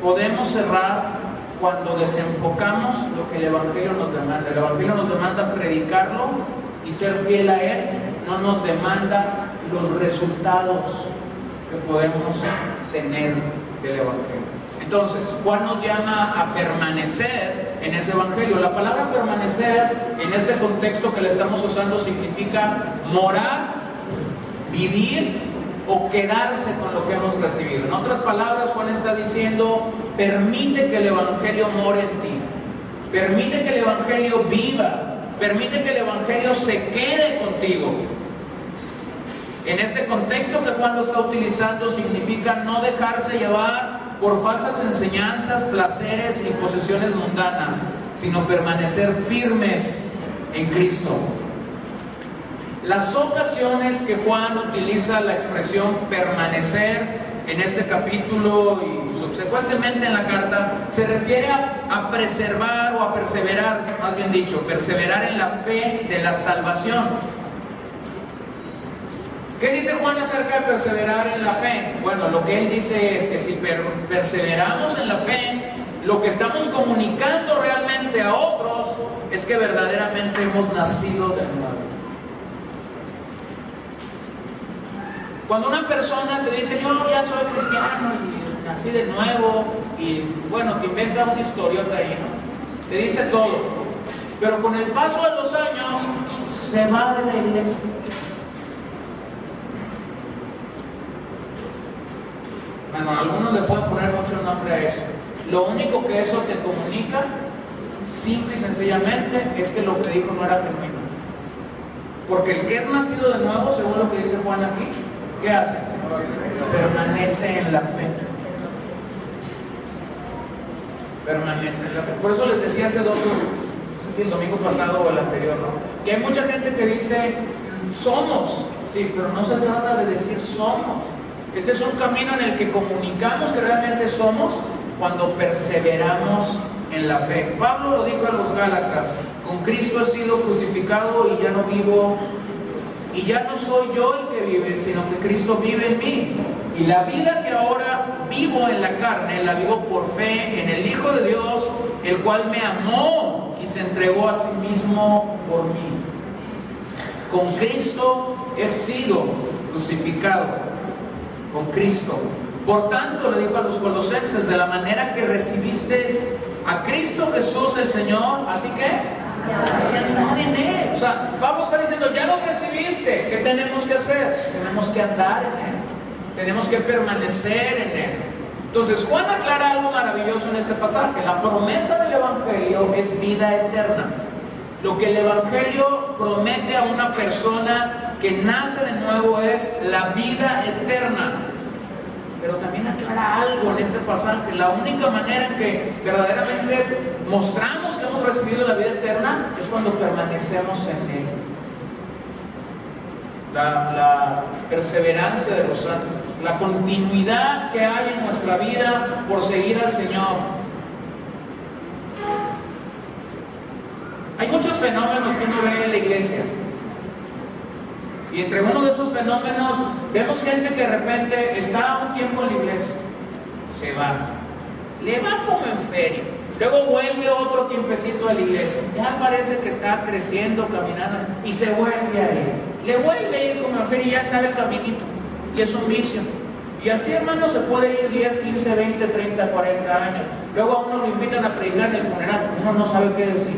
podemos cerrar cuando desenfocamos lo que el Evangelio nos demanda. El Evangelio nos demanda predicarlo y ser fiel a él, no nos demanda los resultados que podemos tener del Evangelio. Entonces, Juan nos llama a permanecer en ese Evangelio. La palabra permanecer en ese contexto que le estamos usando significa morar, vivir o quedarse con lo que hemos recibido. En otras palabras, Juan está diciendo, permite que el Evangelio more en ti, permite que el Evangelio viva, permite que el Evangelio se quede contigo. En este contexto que Juan lo está utilizando significa no dejarse llevar por falsas enseñanzas, placeres y posesiones mundanas, sino permanecer firmes en Cristo. Las ocasiones que Juan utiliza la expresión permanecer en ese capítulo y subsecuentemente en la carta, se refiere a preservar o a perseverar, más bien dicho, perseverar en la fe de la salvación. ¿Qué dice Juan acerca de perseverar en la fe? Bueno, lo que él dice es que si perseveramos en la fe, lo que estamos comunicando realmente a otros es que verdaderamente hemos nacido de nuevo. Cuando una persona te dice, yo ya soy cristiano y nací de nuevo, y bueno, te inventa una historiota ahí, ¿no? Te dice todo, pero con el paso de los años se va de la iglesia. Bueno, algunos le pueden poner mucho nombre a eso. Lo único que eso te comunica, simple y sencillamente, es que lo que dijo no era genuino. Porque el que es nacido de nuevo, según lo que dice Juan aquí, ¿qué hace? Permanece en la fe. Permanece en la fe. Por eso les decía hace no sé si el domingo pasado o el anterior, ¿no? Que hay mucha gente que dice, somos, sí, pero no se trata de decir somos. Este es un camino en el que comunicamos que realmente somos cuando perseveramos en la fe. Pablo lo dijo a los Gálatas, con Cristo he sido crucificado y ya no vivo, y ya no soy yo el que vive, sino que Cristo vive en mí. Y la vida que ahora vivo en la carne, la vivo por fe en el Hijo de Dios, el cual me amó y se entregó a sí mismo por mí. Con Cristo he sido crucificado. Con Cristo. Por tanto, le dijo a los colosenses, de la manera que recibisteis a Cristo Jesús el Señor, así que así andar en Él. O sea, Pablo está diciendo, ya lo recibiste, ¿qué tenemos que hacer? Tenemos que andar en Él. tenemos que permanecer en Él. Entonces Juan aclara algo maravilloso en este pasaje. La promesa del Evangelio es vida eterna. Lo que el Evangelio promete a una persona que nace de nuevo es la vida eterna. Pero también aclara algo en este pasaje. La única manera en que verdaderamente mostramos que hemos recibido la vida eterna es cuando permanecemos en Él. La perseverancia de los santos, la continuidad que hay en nuestra vida por seguir al Señor. Hay muchos fenómenos que uno ve en la iglesia. Y entre uno de esos fenómenos vemos gente que de repente está un tiempo en la iglesia, se va, le va como en feria, luego vuelve otro tiempecito a la iglesia, ya parece que está creciendo, caminando, y se vuelve a ir, le vuelve a ir como en feria y ya sabe el caminito, y es un vicio. Y así, hermano, se puede ir 10, 15, 20, 30, 40 años. Luego a uno lo invitan a predicar en el funeral, uno no sabe qué decir.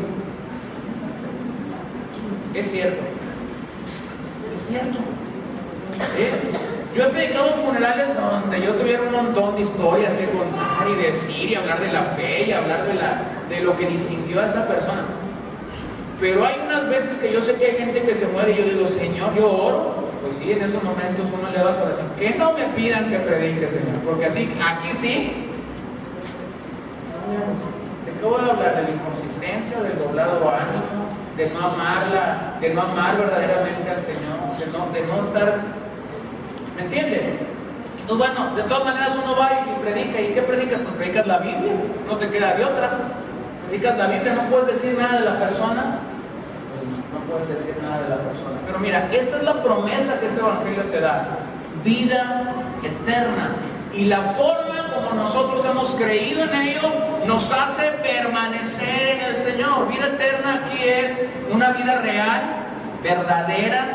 Es cierto. Es cierto. Yo he predicado en funerales donde yo tuviera un montón de historias que contar y decir y hablar de la fe y hablar de lo que distinguió a esa persona. Pero hay unas veces que yo sé que hay gente que se muere y yo digo, Señor, yo oro. Pues sí, en esos momentos uno le da su oración. Que no me pidan que predique, Señor, porque así, aquí sí. ¿De qué voy a hablar? De la inconsistencia, del doblado ánimo, de no amarla, de no amar verdaderamente al Señor, de no estar, ¿me entiende? Entonces, bueno, de todas maneras uno va y predica. ¿Y qué predicas? Pues predicas la Biblia, no te queda de otra. Predicas la Biblia, no puedes decir nada de la persona. Pues no puedes decir nada de la persona. Pero mira, esta es la promesa que este Evangelio te da: vida eterna. Y la forma como nosotros hemos creído en ello nos hace permanecer en el Señor. Vida eterna aquí es una vida real, verdadera,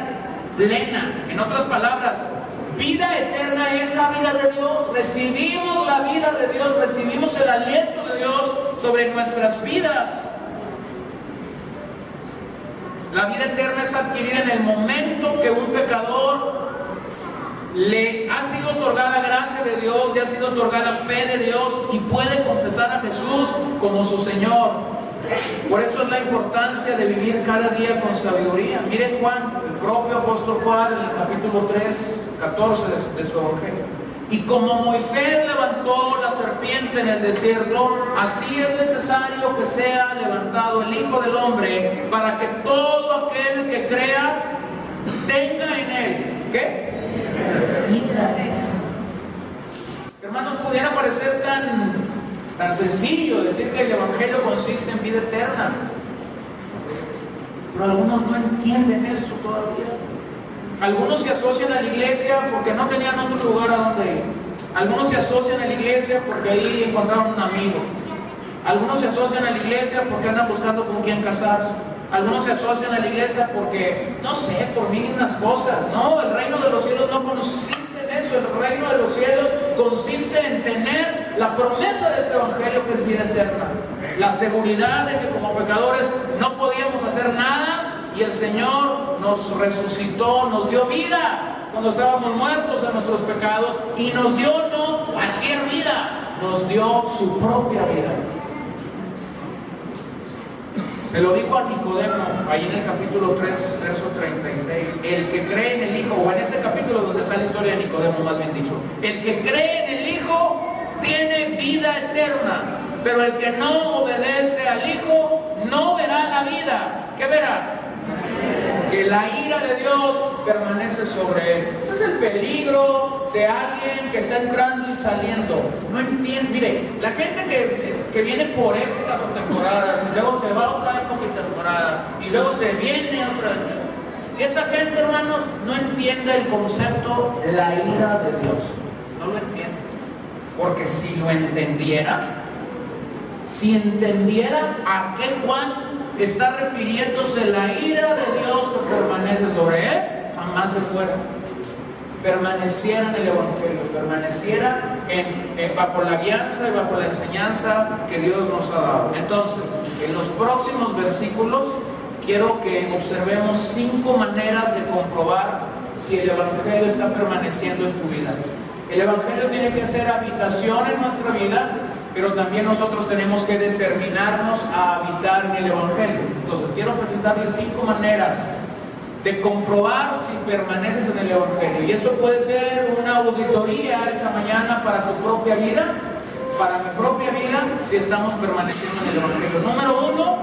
plena. En otras palabras, vida eterna es la vida de Dios. Recibimos la vida de Dios, recibimos el aliento de Dios sobre nuestras vidas. La vida eterna es adquirida en el momento que un pecador le ha sido otorgada gracia de Dios, le ha sido otorgada fe de Dios y puede confesar a Jesús como su Señor. Por eso es la importancia de vivir cada día con sabiduría. Miren Juan, el propio apóstol Juan, en el capítulo 3, 14 de su Evangelio. Y como Moisés levantó la serpiente en el desierto, así es necesario que sea levantado el Hijo del Hombre, para que todo aquel que crea tenga en él, ¿qué? Vida. Hermanos, pudiera parecer tan sencillo decir que el Evangelio consiste en vida eterna, pero algunos no entienden eso todavía. Algunos se asocian a la iglesia porque no tenían otro lugar a donde ir. Algunos se asocian a la iglesia porque ahí encontraron un amigo. Algunos se asocian a la iglesia porque andan buscando con quién casarse. Algunos se asocian a la iglesia porque, no sé, por mil unas cosas. No, el reino de los cielos no consiste en eso. El reino de los cielos consiste en tener la promesa de este Evangelio, que es vida eterna. La seguridad de que como pecadores no podíamos hacer nada y el Señor nos resucitó, nos dio vida cuando estábamos muertos en nuestros pecados, y nos dio no cualquier vida, nos dio su propia vida. Se lo dijo a Nicodemo, ahí en el capítulo 3, verso 36. El que cree en el Hijo, o en ese capítulo donde está la historia de Nicodemo, más bien dicho, el que cree en el Hijo tiene vida eterna, pero el que no obedece al Hijo no verá la vida. ¿Qué verá? Que la ira de Dios permanece sobre él. Ese es el peligro de alguien que está entrando y saliendo. No entiende. Mire, la gente que viene por épocas o temporadas y luego se va a otra época y temporada y luego se viene a otra. Esa gente, hermanos, no entiende el concepto la ira de Dios. No lo entiende. Porque si lo entendiera, a qué Juan está refiriéndose la ira de Dios que permanece sobre él, jamás se fuera. Permaneciera en el Evangelio, permaneciera bajo la guianza y bajo la enseñanza que Dios nos ha dado. Entonces, en los próximos versículos quiero que observemos 5 maneras de comprobar si el Evangelio está permaneciendo en tu vida. El Evangelio tiene que hacer habitación en nuestra vida, pero también nosotros tenemos que determinarnos a habitar en el Evangelio. Entonces quiero presentarles 5 maneras de comprobar si permaneces en el Evangelio. Y esto puede ser una auditoría esa mañana para tu propia vida, para mi propia vida, si estamos permaneciendo en el Evangelio. Número 1,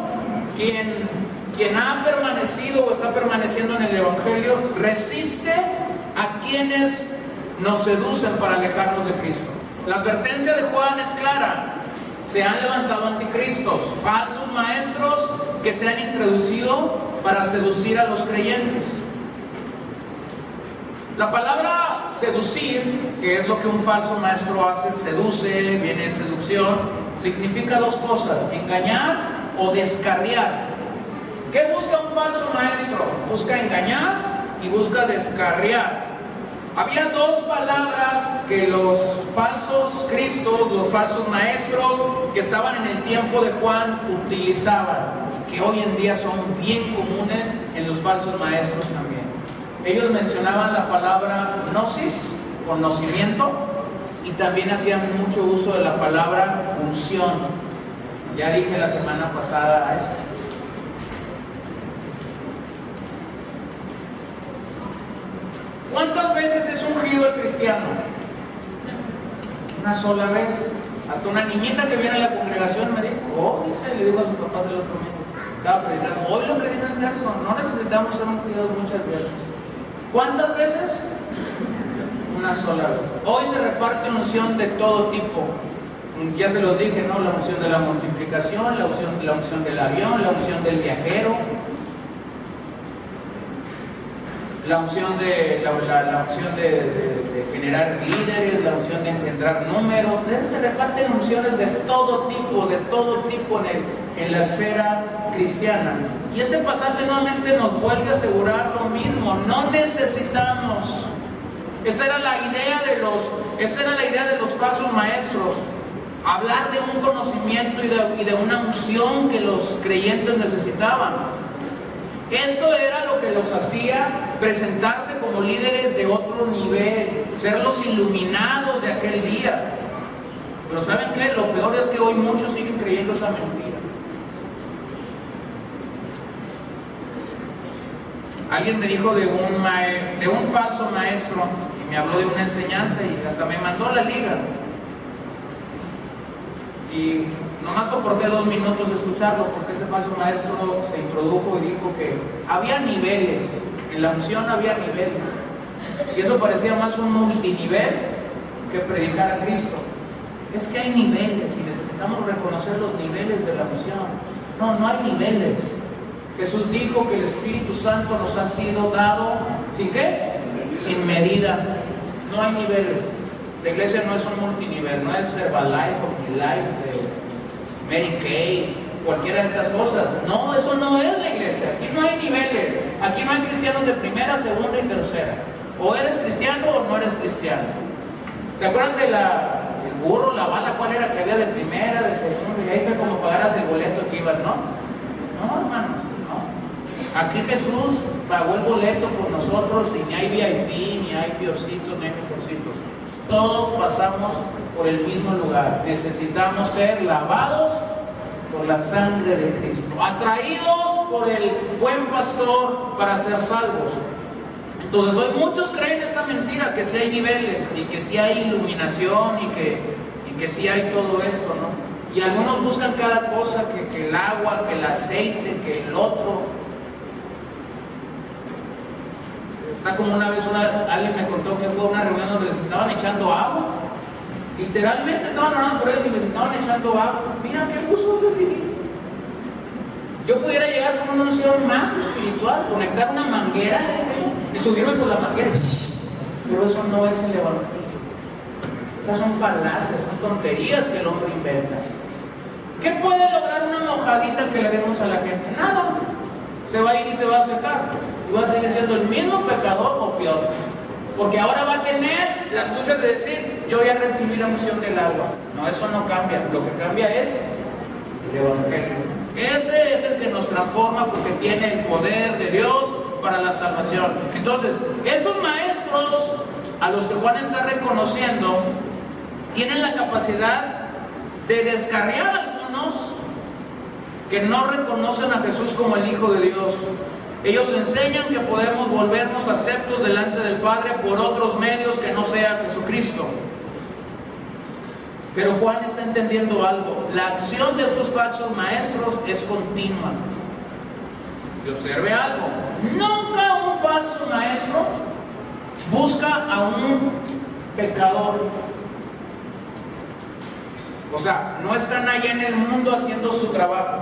quien ha permanecido o está permaneciendo en el Evangelio resiste a quienes nos seducen para alejarnos de Cristo. La advertencia de Juan es clara: se han levantado anticristos, falsos maestros que se han introducido para seducir a los creyentes. La palabra seducir, que es lo que un falso maestro hace, seduce, viene de seducción, significa 2 cosas: engañar o descarriar. ¿Qué busca un falso maestro? Busca engañar y busca descarriar. Había 2 palabras que los falsos cristos, los falsos maestros que estaban en el tiempo de Juan utilizaban, que hoy en día son bien comunes en los falsos maestros también. Ellos mencionaban la palabra gnosis, conocimiento, y también hacían mucho uso de la palabra unción. Ya dije la semana pasada eso. ¿Cuántas veces es ungido el cristiano? Una sola vez. Hasta una niñita que viene a la congregación me dijo, le digo a sus papás el otro día, estaba predicando, hoy lo que dicen es eso, no necesitamos ser ungidos muchas veces. ¿Cuántas veces? Una sola vez. Hoy se reparte unción de todo tipo. Ya se los dije, ¿no? La unción de la multiplicación, la unción del avión, la unción del viajero, la unción de generar líderes, la unción de engendrar números. Se reparten unciones de todo tipo en la esfera cristiana. Y este pasaje nuevamente nos vuelve a asegurar lo mismo: no necesitamos. Esta era la idea de los falsos maestros, hablar de un conocimiento y de una unción que los creyentes necesitaban. Esto era lo que los hacía presentarse como líderes de otro nivel, ser los iluminados de aquel día. Pero ¿saben qué? Lo peor es que hoy muchos siguen creyendo esa mentira. Alguien me dijo de un falso maestro, y me habló de una enseñanza y hasta me mandó la liga. Y nomás soporté 2 minutos de escucharlo, porque ese falso maestro se introdujo y dijo que había niveles, en la unción había niveles, y eso parecía más un multinivel que predicar a Cristo. Es que hay niveles y necesitamos reconocer los niveles de la unción. No hay niveles. Jesús dijo que el Espíritu Santo nos ha sido dado, ¿sin qué? Sin medida. No hay niveles. La iglesia no es un multinivel, no es Herbalife o Life de Mary Kay, cualquiera de estas cosas. No, eso no es la iglesia. Aquí no hay niveles. Aquí no hay cristianos de primera, segunda y tercera. O eres cristiano o no eres cristiano. ¿Se acuerdan de el burro, la bala, cuál era que había de primera, de segunda? Y ahí fue como pagaras el boleto que ibas, ¿no? No, hermanos, no. Aquí Jesús pagó el boleto por nosotros y ni hay VIP, ni hay piocitos, ni hay mejorcitos. Todos pasamos por el mismo lugar. Necesitamos ser lavados por la sangre de Cristo, atraídos por el buen pastor para ser salvos. Entonces hoy muchos creen esta mentira, que sí hay niveles y que sí hay iluminación y que sí hay todo esto, ¿no? Y algunos buscan cada cosa, que el agua, que el aceite, que el otro. Está como una vez alguien me contó que fue a una reunión donde les estaban echando agua. Literalmente estaban orando por ellos y les estaban echando agua. Mira qué abuso de ti. Yo pudiera llegar con una unción más espiritual, conectar una manguera y subirme con la manguera. Pero eso no es el evangelio. Esas son falacias, son tonterías que el hombre inventa. ¿Qué puede lograr una mojadita que le demos a la gente? Nada. Se va a ir y se va a secar. Y va a seguir siendo el mismo pecador o peor. Porque ahora va a tener la astucia de decir, yo ya recibí la unción del agua. No, eso no cambia. Lo que cambia es el evangelio. Ese es el que nos transforma, porque tiene el poder de Dios para la salvación. Entonces, estos maestros a los que Juan está reconociendo, tienen la capacidad de descarriar a algunos que no reconocen a Jesús como el Hijo de Dios. Ellos enseñan que podemos volvernos aceptos delante del Padre por otros medios que no sea Jesucristo. Pero Juan está entendiendo algo. La acción de estos falsos maestros es continua. Y observe algo. Nunca un falso maestro busca a un pecador. O sea, no están allá en el mundo haciendo su trabajo.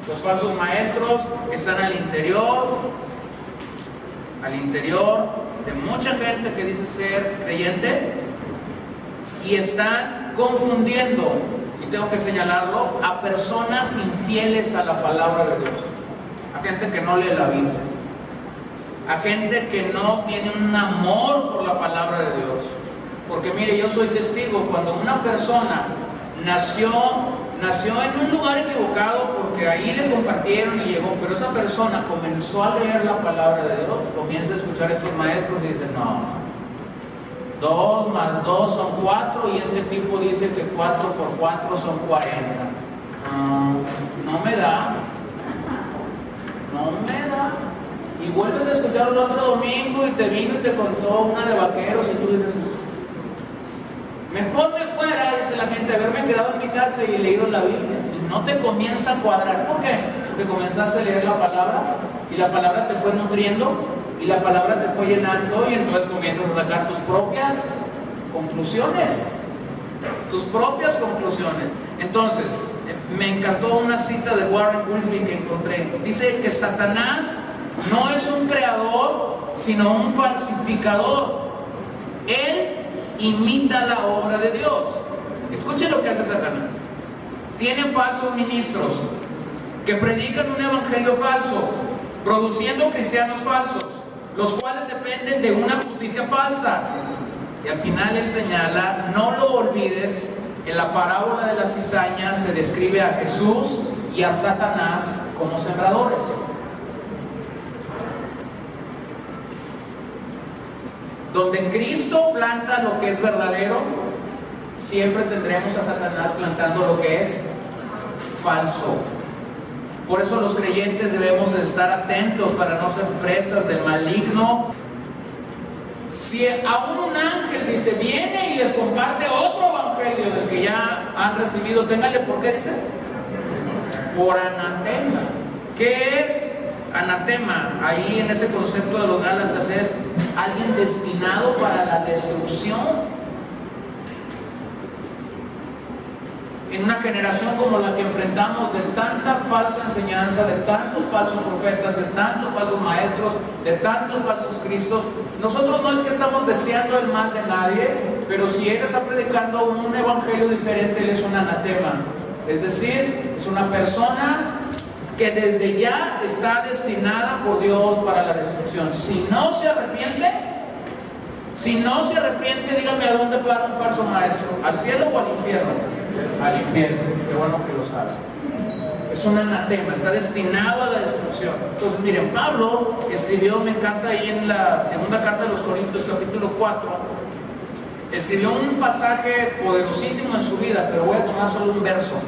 Los falsos maestros están al interior de mucha gente que dice ser creyente, y están confundiendo, y tengo que señalarlo, a personas infieles a la palabra de Dios, a gente que no lee la Biblia, a gente que no tiene un amor por la palabra de Dios. Porque mire, yo soy testigo, cuando una persona nació en un lugar equivocado porque ahí le compartieron y llegó, pero esa persona comenzó a leer la palabra de Dios, comienza a escuchar a estos maestros y dice, no, 2 más 2 son 4, y este tipo dice que 4 por 4 son 40. No me da. Y vuelves a escuchar el otro domingo y te vino y te contó una de vaqueros y tú dices, mejor me fuera, dice la gente, haberme quedado en mi casa y leído la Biblia. Y no te comienza a cuadrar. ¿Por qué? Porque comenzaste a leer la palabra y la palabra te fue nutriendo y la palabra te fue llenando, y entonces comienzas a sacar tus propias conclusiones. Entonces, me encantó una cita de Warren Wiersbe que encontré. Dice que Satanás no es un creador, sino un falsificador. Él imita la obra de Dios. Escuchen lo que hace Satanás. Tiene falsos ministros que predican un evangelio falso, produciendo cristianos falsos, los cuales dependen de una justicia falsa. Y al final él señala, no lo olvides, en la parábola de la cizaña se describe a Jesús y a Satanás como sembradores. Donde Cristo planta lo que es verdadero, siempre tendremos a Satanás plantando lo que es falso. Por eso los creyentes debemos de estar atentos para no ser presas del maligno. Si aún un ángel dice, viene y les comparte otro evangelio del que ya han recibido, téngale, ¿por qué dice? Por anatema. ¿Qué es anatema? Ahí en ese concepto de los Gálatas es alguien destinado para la destrucción. En una generación como la que enfrentamos, de tanta falsa enseñanza, de tantos falsos profetas, de tantos falsos maestros, de tantos falsos cristos, nosotros no es que estamos deseando el mal de nadie, pero si él está predicando un evangelio diferente, él es un anatema. Es decir, es una persona que desde ya está destinada por Dios para la destrucción. Si no se arrepiente, dígame a dónde va un falso maestro, ¿al cielo o al infierno? Al infierno. Qué bueno que lo sabe. Es un anatema, está destinado a la destrucción. Entonces miren, Pablo escribió, me encanta ahí en la segunda carta de los Corintios, capítulo 4, escribió un pasaje poderosísimo en su vida, pero voy a tomar solo un verso.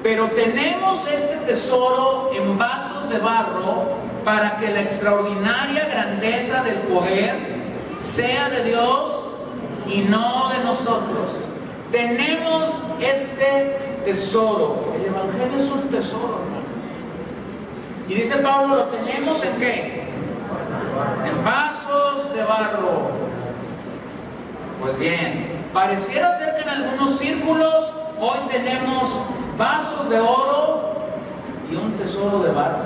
Pero tenemos este tesoro en vasos de barro, para que la extraordinaria grandeza del poder sea de Dios y no de nosotros. Tenemos este tesoro. El evangelio es un tesoro, hermano. Y dice Pablo, ¿lo tenemos en qué? En vasos de barro. Pues bien, pareciera ser que en algunos círculos hoy tenemos vasos de oro y un tesoro de barro.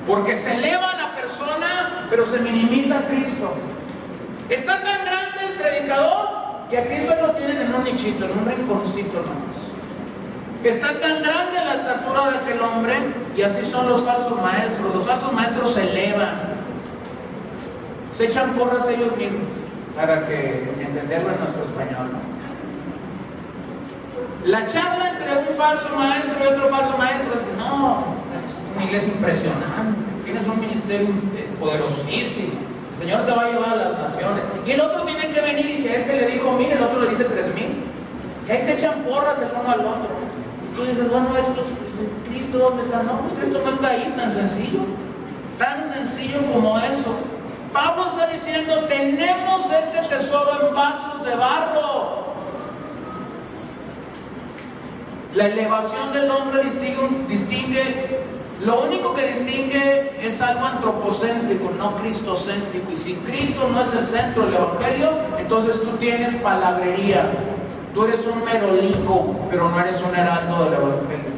Porque se eleva a la persona, pero se minimiza a Cristo. Está tan grande el predicador que a Cristo lo tienen en un nichito, en un rinconcito nomás. Está tan grande la estatura de aquel hombre, y así son los falsos maestros. Los falsos maestros se elevan, se echan porras ellos mismos, para que entenderlo en nuestro español, ¿no? La charla entre un falso maestro y otro falso maestro es, no, es una iglesia impresionante, tienes un ministerio poderosísimo, El Señor te va a llevar a las naciones. Y el otro tiene que venir y si a este le dijo 1000, el otro le dice 3000. Y ahí se echan porras el uno al otro. Y tú dices, bueno, ¿Cristo dónde está? No, pues Cristo no está ahí, tan sencillo. Tan sencillo como eso. Pablo está diciendo, tenemos este tesoro en vasos de barro. La elevación del hombre distingue, lo único que distingue es algo antropocéntrico, no cristocéntrico. Y si Cristo no es el centro del Evangelio, entonces tú tienes palabrería. Tú eres un merolingo, pero no eres un heraldo del Evangelio.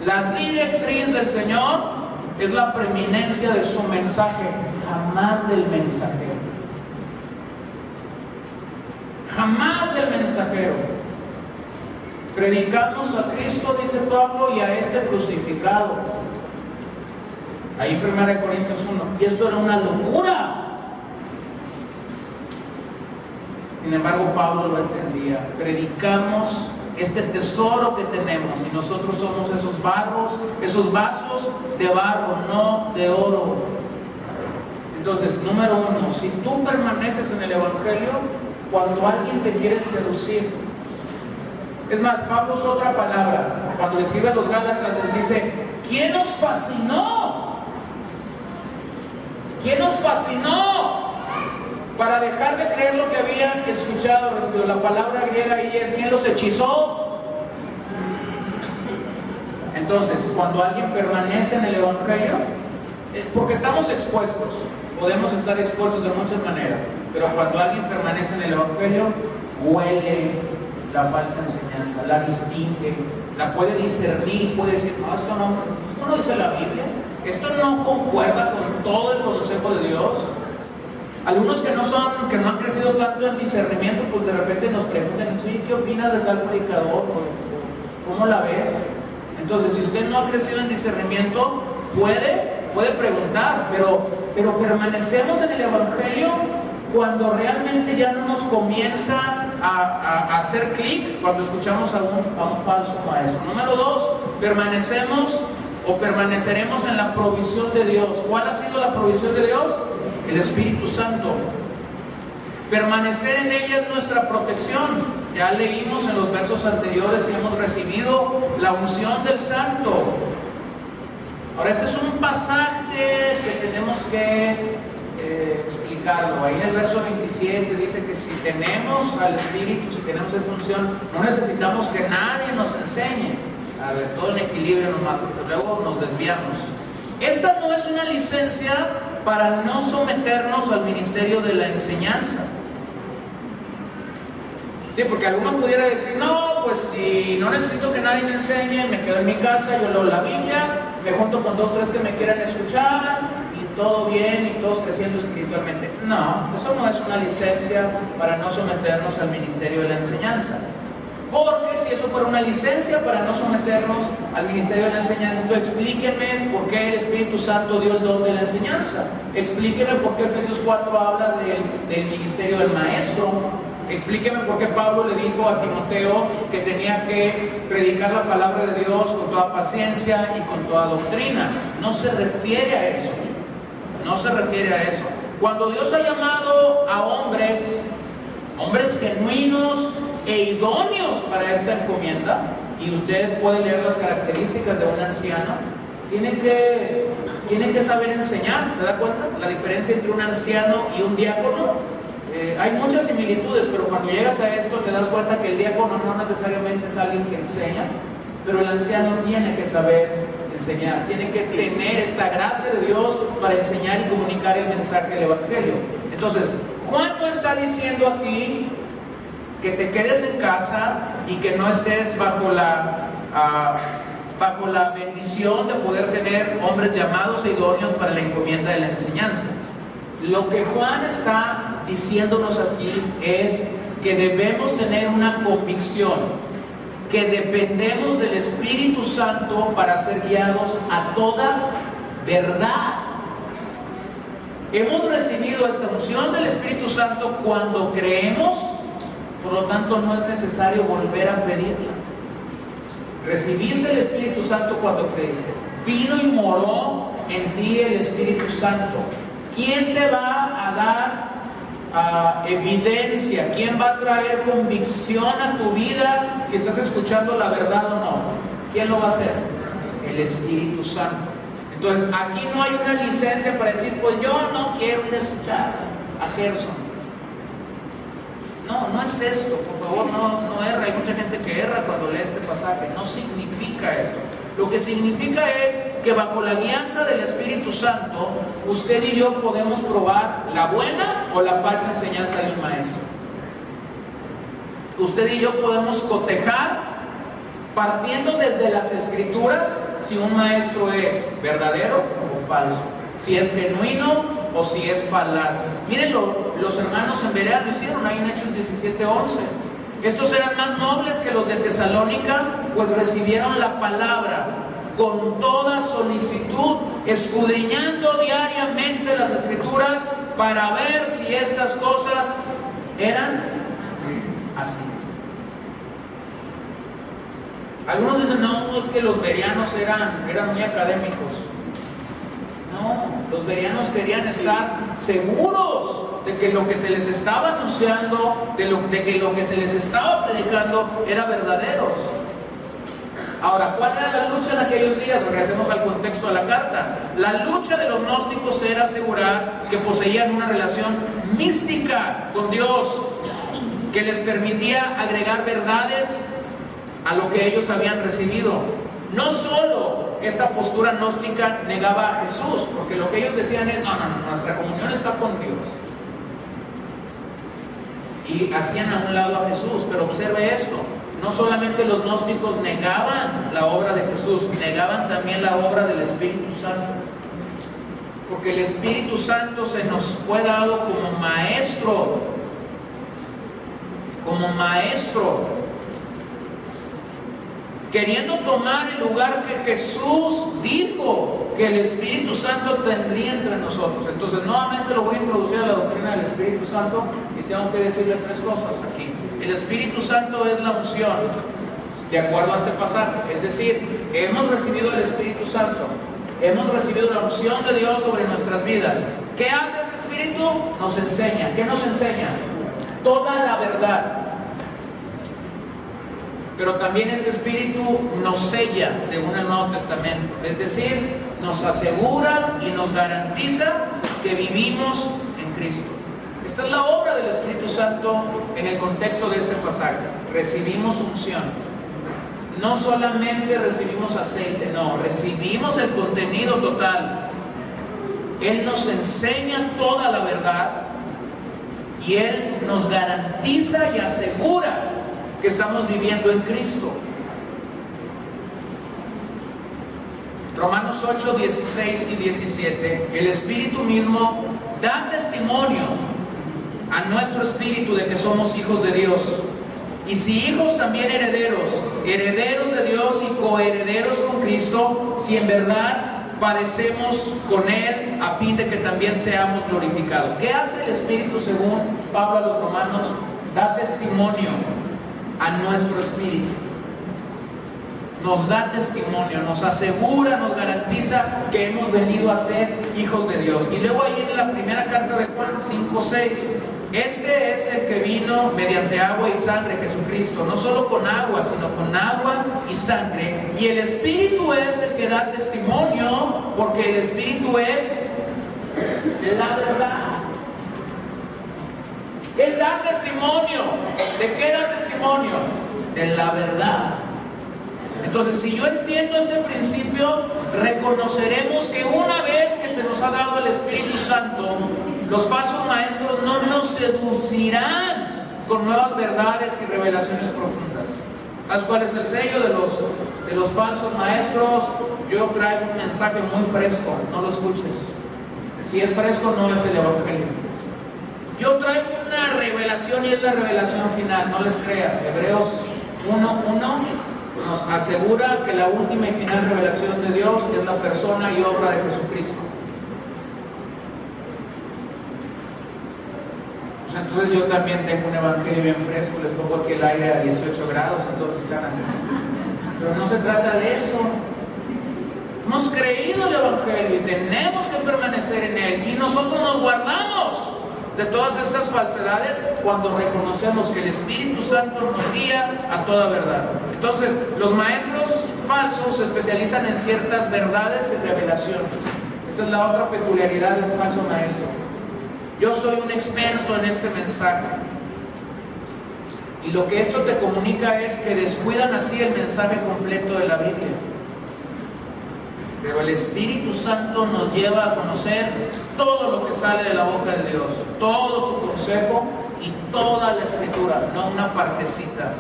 La directriz del Señor es la preeminencia de su mensaje, jamás del mensajero. Jamás del mensajero. Predicamos a Cristo, dice Pablo, y a este crucificado. Ahí 1 Corintios 1. Y esto era una locura. Sin embargo, Pablo lo entendía. Predicamos este tesoro que tenemos y nosotros somos esos barros, esos vasos de barro, no de oro. Entonces, número uno, si tú permaneces en el Evangelio, cuando alguien te quiere seducir, es más, Pablo usa otra palabra, cuando le escribe a los Gálatas les dice, ¿quién nos fascinó? ¿Quién nos fascinó? Para dejar de creer lo que habían escuchado. La palabra griega ahí es ¿quién los hechizó? Entonces, cuando alguien permanece en el Evangelio, porque estamos expuestos, podemos estar expuestos de muchas maneras, pero cuando alguien permanece en el Evangelio, huele la falsa enseñanza, la distingue, la puede discernir y puede decir, no, esto no dice la Biblia, esto no concuerda con todo el consejo de Dios. Algunos que no han crecido tanto en discernimiento, pues de repente nos preguntan, oye, ¿qué opinas de tal predicador? ¿Cómo la ves? Entonces, si usted no ha crecido en discernimiento, puede preguntar, pero permanecemos en el Evangelio cuando realmente ya no nos comienza a hacer clic cuando escuchamos a un falso maestro. Número 2, permaneceremos en la provisión de Dios. ¿Cuál ha sido la provisión de Dios? El Espíritu Santo. Permanecer en ella es nuestra protección. Ya leímos en los versos anteriores y hemos recibido la unción del Santo. Ahora, este es un pasaje que tenemos que explicarlo. Ahí en el verso 27 dice que si tenemos al Espíritu, si tenemos esta unción, no necesitamos que nadie nos enseñe. A ver, todo en equilibrio nomás, porque luego nos desviamos. Esta no es una licencia para no someternos al ministerio de la enseñanza. Sí, porque alguno pudiera decir, no, pues si no necesito que nadie me enseñe, me quedo en mi casa, yo leo la Biblia, me junto con 2 o 3 que me quieran escuchar, y todo bien, y todos creciendo espiritualmente. No, eso no es una licencia para no someternos al ministerio de la enseñanza. Porque si eso fuera una licencia para no someternos al ministerio de la enseñanza, entonces explíquenme por qué el Espíritu Santo dio el don de la enseñanza. Explíquenme por qué Efesios 4 habla del ministerio del maestro. Explíqueme por qué Pablo le dijo a Timoteo que tenía que predicar la palabra de Dios con toda paciencia y con toda doctrina. No se refiere a eso. No se refiere a eso. Cuando Dios ha llamado a hombres genuinos e idóneos para esta encomienda, y usted puede leer las características de un anciano, tiene que saber enseñar. ¿Se da cuenta? La diferencia entre un anciano y un diácono. Hay muchas similitudes, pero cuando llegas a esto te das cuenta que el diácono no necesariamente es alguien que enseña, pero el anciano tiene que saber enseñar, tiene que tener esta gracia de Dios para enseñar y comunicar el mensaje del Evangelio. Entonces, Juan no está diciendo aquí que te quedes en casa y que no estés bajo la bendición de poder tener hombres llamados e idóneos para la encomienda de la enseñanza. Lo que Juan está diciéndonos aquí es que debemos tener una convicción, que dependemos del Espíritu Santo para ser guiados a toda verdad. Hemos recibido esta unción del Espíritu Santo cuando creemos, por lo tanto no es necesario volver a pedirla. Recibiste el Espíritu Santo cuando creíste. Vino y moró en ti el Espíritu Santo. ¿Quién te va a dar evidencia? ¿Quién va a traer convicción a tu vida si estás escuchando la verdad o no? ¿Quién lo va a hacer? El Espíritu Santo. Entonces, aquí no hay una licencia para decir, pues yo no quiero ir a escuchar a Gerson. No es esto, por favor, no erra. Hay mucha gente que erra cuando lee este pasaje. No significa esto. Lo que significa es que bajo la guianza del Espíritu Santo, usted y yo podemos probar la buena o la falsa enseñanza de un maestro. Usted y yo podemos cotejar partiendo desde las Escrituras si un maestro es verdadero o falso, si es genuino o si es falaz. Miren, los hermanos en Berea lo hicieron ahí en Hechos 17:11. Estos eran más nobles que los de Tesalónica, pues recibieron la palabra con toda solicitud, escudriñando diariamente las Escrituras para ver si estas cosas eran así. Algunos dicen, no, es que los bereanos eran muy académicos. No, los bereanos querían estar seguros de que lo que se les estaba anunciando, de que lo que se les estaba predicando era verdaderos. Ahora, ¿cuál era la lucha en aquellos días? Regresemos al contexto de la carta. La lucha de los gnósticos era asegurar que poseían una relación mística con Dios, que les permitía agregar verdades a lo que ellos habían recibido. No solo esta postura gnóstica negaba a Jesús, porque lo que ellos decían es, no, nuestra comunión está con Dios. Y hacían a un lado a Jesús, pero observe esto. No solamente los gnósticos negaban la obra de Jesús, negaban también la obra del Espíritu Santo. Porque el Espíritu Santo se nos fue dado como maestro, queriendo tomar el lugar que Jesús dijo que el Espíritu Santo tendría entre nosotros. Entonces, nuevamente lo voy a introducir a la doctrina del Espíritu Santo y tengo que decirle tres cosas aquí. El Espíritu Santo es la unción, de acuerdo a este pasaje. Es decir, hemos recibido el Espíritu Santo, hemos recibido la unción de Dios sobre nuestras vidas. ¿Qué hace ese Espíritu? Nos enseña. ¿Qué nos enseña? Toda la verdad. Pero también este Espíritu nos sella, según el Nuevo Testamento. Es decir, nos asegura y nos garantiza que vivimos en Cristo. Esta es la obra del Espíritu Santo en el contexto de este pasaje. Recibimos unción. No solamente recibimos aceite, no, recibimos el contenido total. Él nos enseña toda la verdad y Él nos garantiza y asegura que estamos viviendo en Cristo. Romanos 8, 16 y 17. El Espíritu mismo da testimonio a nuestro espíritu de que somos hijos de Dios. Y si hijos, también herederos, herederos de Dios y coherederos con Cristo, si en verdad padecemos con Él, a fin de que también seamos glorificados. ¿Qué hace el Espíritu según Pablo a los romanos? Da testimonio a nuestro espíritu. Nos da testimonio, nos asegura, nos garantiza que hemos venido a ser hijos de Dios. Y luego ahí en la primera carta de Juan 5:6, este es el que vino mediante agua y sangre, Jesucristo, no solo con agua, sino con agua y sangre. Y el Espíritu es el que da testimonio, porque el Espíritu es la verdad. Él da testimonio. ¿De qué da testimonio? De la verdad. Entonces, si yo entiendo este principio, reconoceremos que una vez que se nos ha dado el Espíritu Santo, los falsos maestros no nos seducirán con nuevas verdades y revelaciones profundas. ¿Sabes cuál es el sello de los falsos maestros? Yo traigo un mensaje muy fresco, no lo escuches. Si es fresco, no es el Evangelio. Yo traigo una revelación y es la revelación final, no les creas. Hebreos 1:1 nos asegura que la última y final revelación de Dios es la persona y obra de Jesucristo. Pues entonces yo también tengo un evangelio bien fresco, les pongo aquí el aire a 18 grados, entonces están así. Pero no se trata de eso. Hemos creído el Evangelio y tenemos que permanecer en él. Y nosotros nos guardamos de todas estas falsedades cuando reconocemos que el Espíritu Santo nos guía a toda verdad. Entonces, los maestros falsos se especializan en ciertas verdades y revelaciones. Esa es la otra peculiaridad de un falso maestro. Yo soy un experto en este mensaje. Y lo que esto te comunica es que descuidan así el mensaje completo de la Biblia. Pero el Espíritu Santo nos lleva a conocer todo lo que sale de la boca de Dios, todo su consejo y toda la Escritura, no una partecita.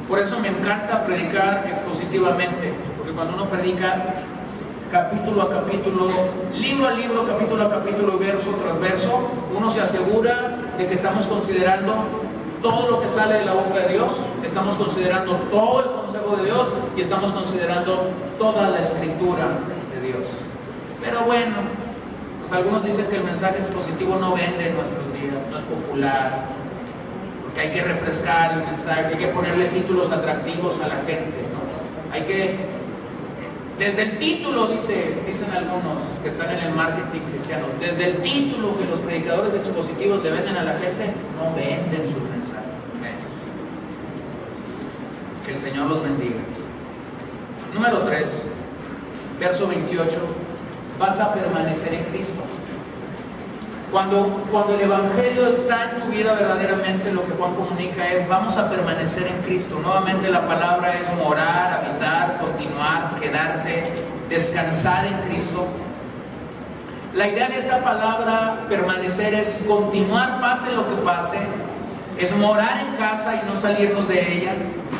Por eso me encanta predicar expositivamente, porque cuando uno predica capítulo a capítulo, libro a libro, capítulo a capítulo, verso tras verso, uno se asegura de que estamos considerando todo lo que sale de la boca de Dios, estamos considerando todo el consejo de Dios y estamos considerando toda la Escritura de Dios. Pero bueno, pues algunos dicen que el mensaje expositivo no vende en nuestros días, no es popular, porque hay que refrescar el mensaje, hay que ponerle títulos atractivos a la gente, ¿no? Hay que, desde el título, dicen algunos que están en el marketing cristiano, desde el título que los predicadores expositivos le venden a la gente, no venden sus mensajes. Que el Señor los bendiga. Número 3, verso 28. Vas a permanecer en Cristo. Cuando el Evangelio está en tu vida verdaderamente, lo que Juan comunica es: vamos a permanecer en Cristo. Nuevamente la palabra es morar, habitar, continuar, quedarte, descansar en Cristo. La idea de esta palabra permanecer es continuar pase lo que pase, es morar en casa y no salirnos de ella,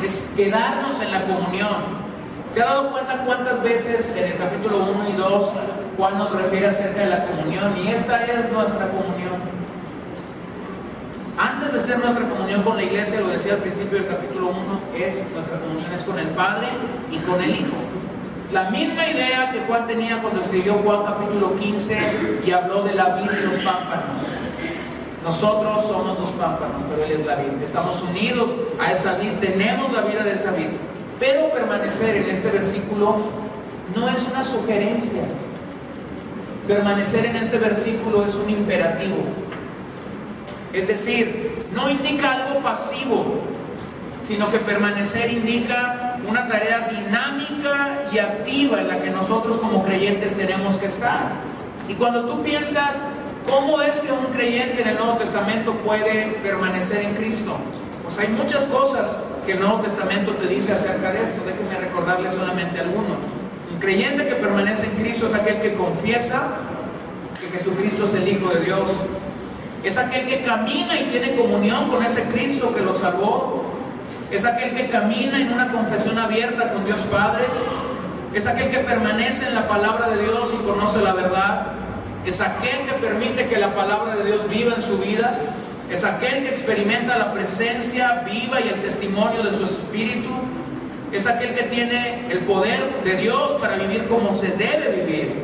es quedarnos en la comunión. ¿Se ha dado cuenta cuántas veces en el capítulo 1 y 2 Juan nos refiere acerca de la comunión? Y esta es nuestra comunión. Antes de ser nuestra comunión con la iglesia, lo decía al principio del capítulo 1, nuestra comunión es con el Padre y con el Hijo. La misma idea que Juan tenía cuando escribió Juan capítulo 15 y habló de la vid y los pámpanos. Nosotros somos los pámpanos, pero Él es la vid. Estamos unidos a esa vid, tenemos la vida de esa vid. Pero permanecer en este versículo no es una sugerencia. Permanecer en este versículo es un imperativo. Es decir, no indica algo pasivo, sino que permanecer indica una tarea dinámica y activa en la que nosotros como creyentes tenemos que estar. Y cuando tú piensas, ¿cómo es que un creyente en el Nuevo Testamento puede permanecer en Cristo? Pues hay muchas cosas que el Nuevo Testamento te dice acerca de esto. Déjenme recordarles solamente algunos. Un creyente que permanece en Cristo es aquel que confiesa que Jesucristo es el Hijo de Dios. Es aquel que camina y tiene comunión con ese Cristo que lo salvó. Es aquel que camina en una confesión abierta con Dios Padre. Es aquel que permanece en la palabra de Dios y conoce la verdad. Es aquel que permite que la palabra de Dios viva en su vida. Es aquel que experimenta la presencia viva y el testimonio de su Espíritu. Es aquel que tiene el poder de Dios para vivir como se debe vivir.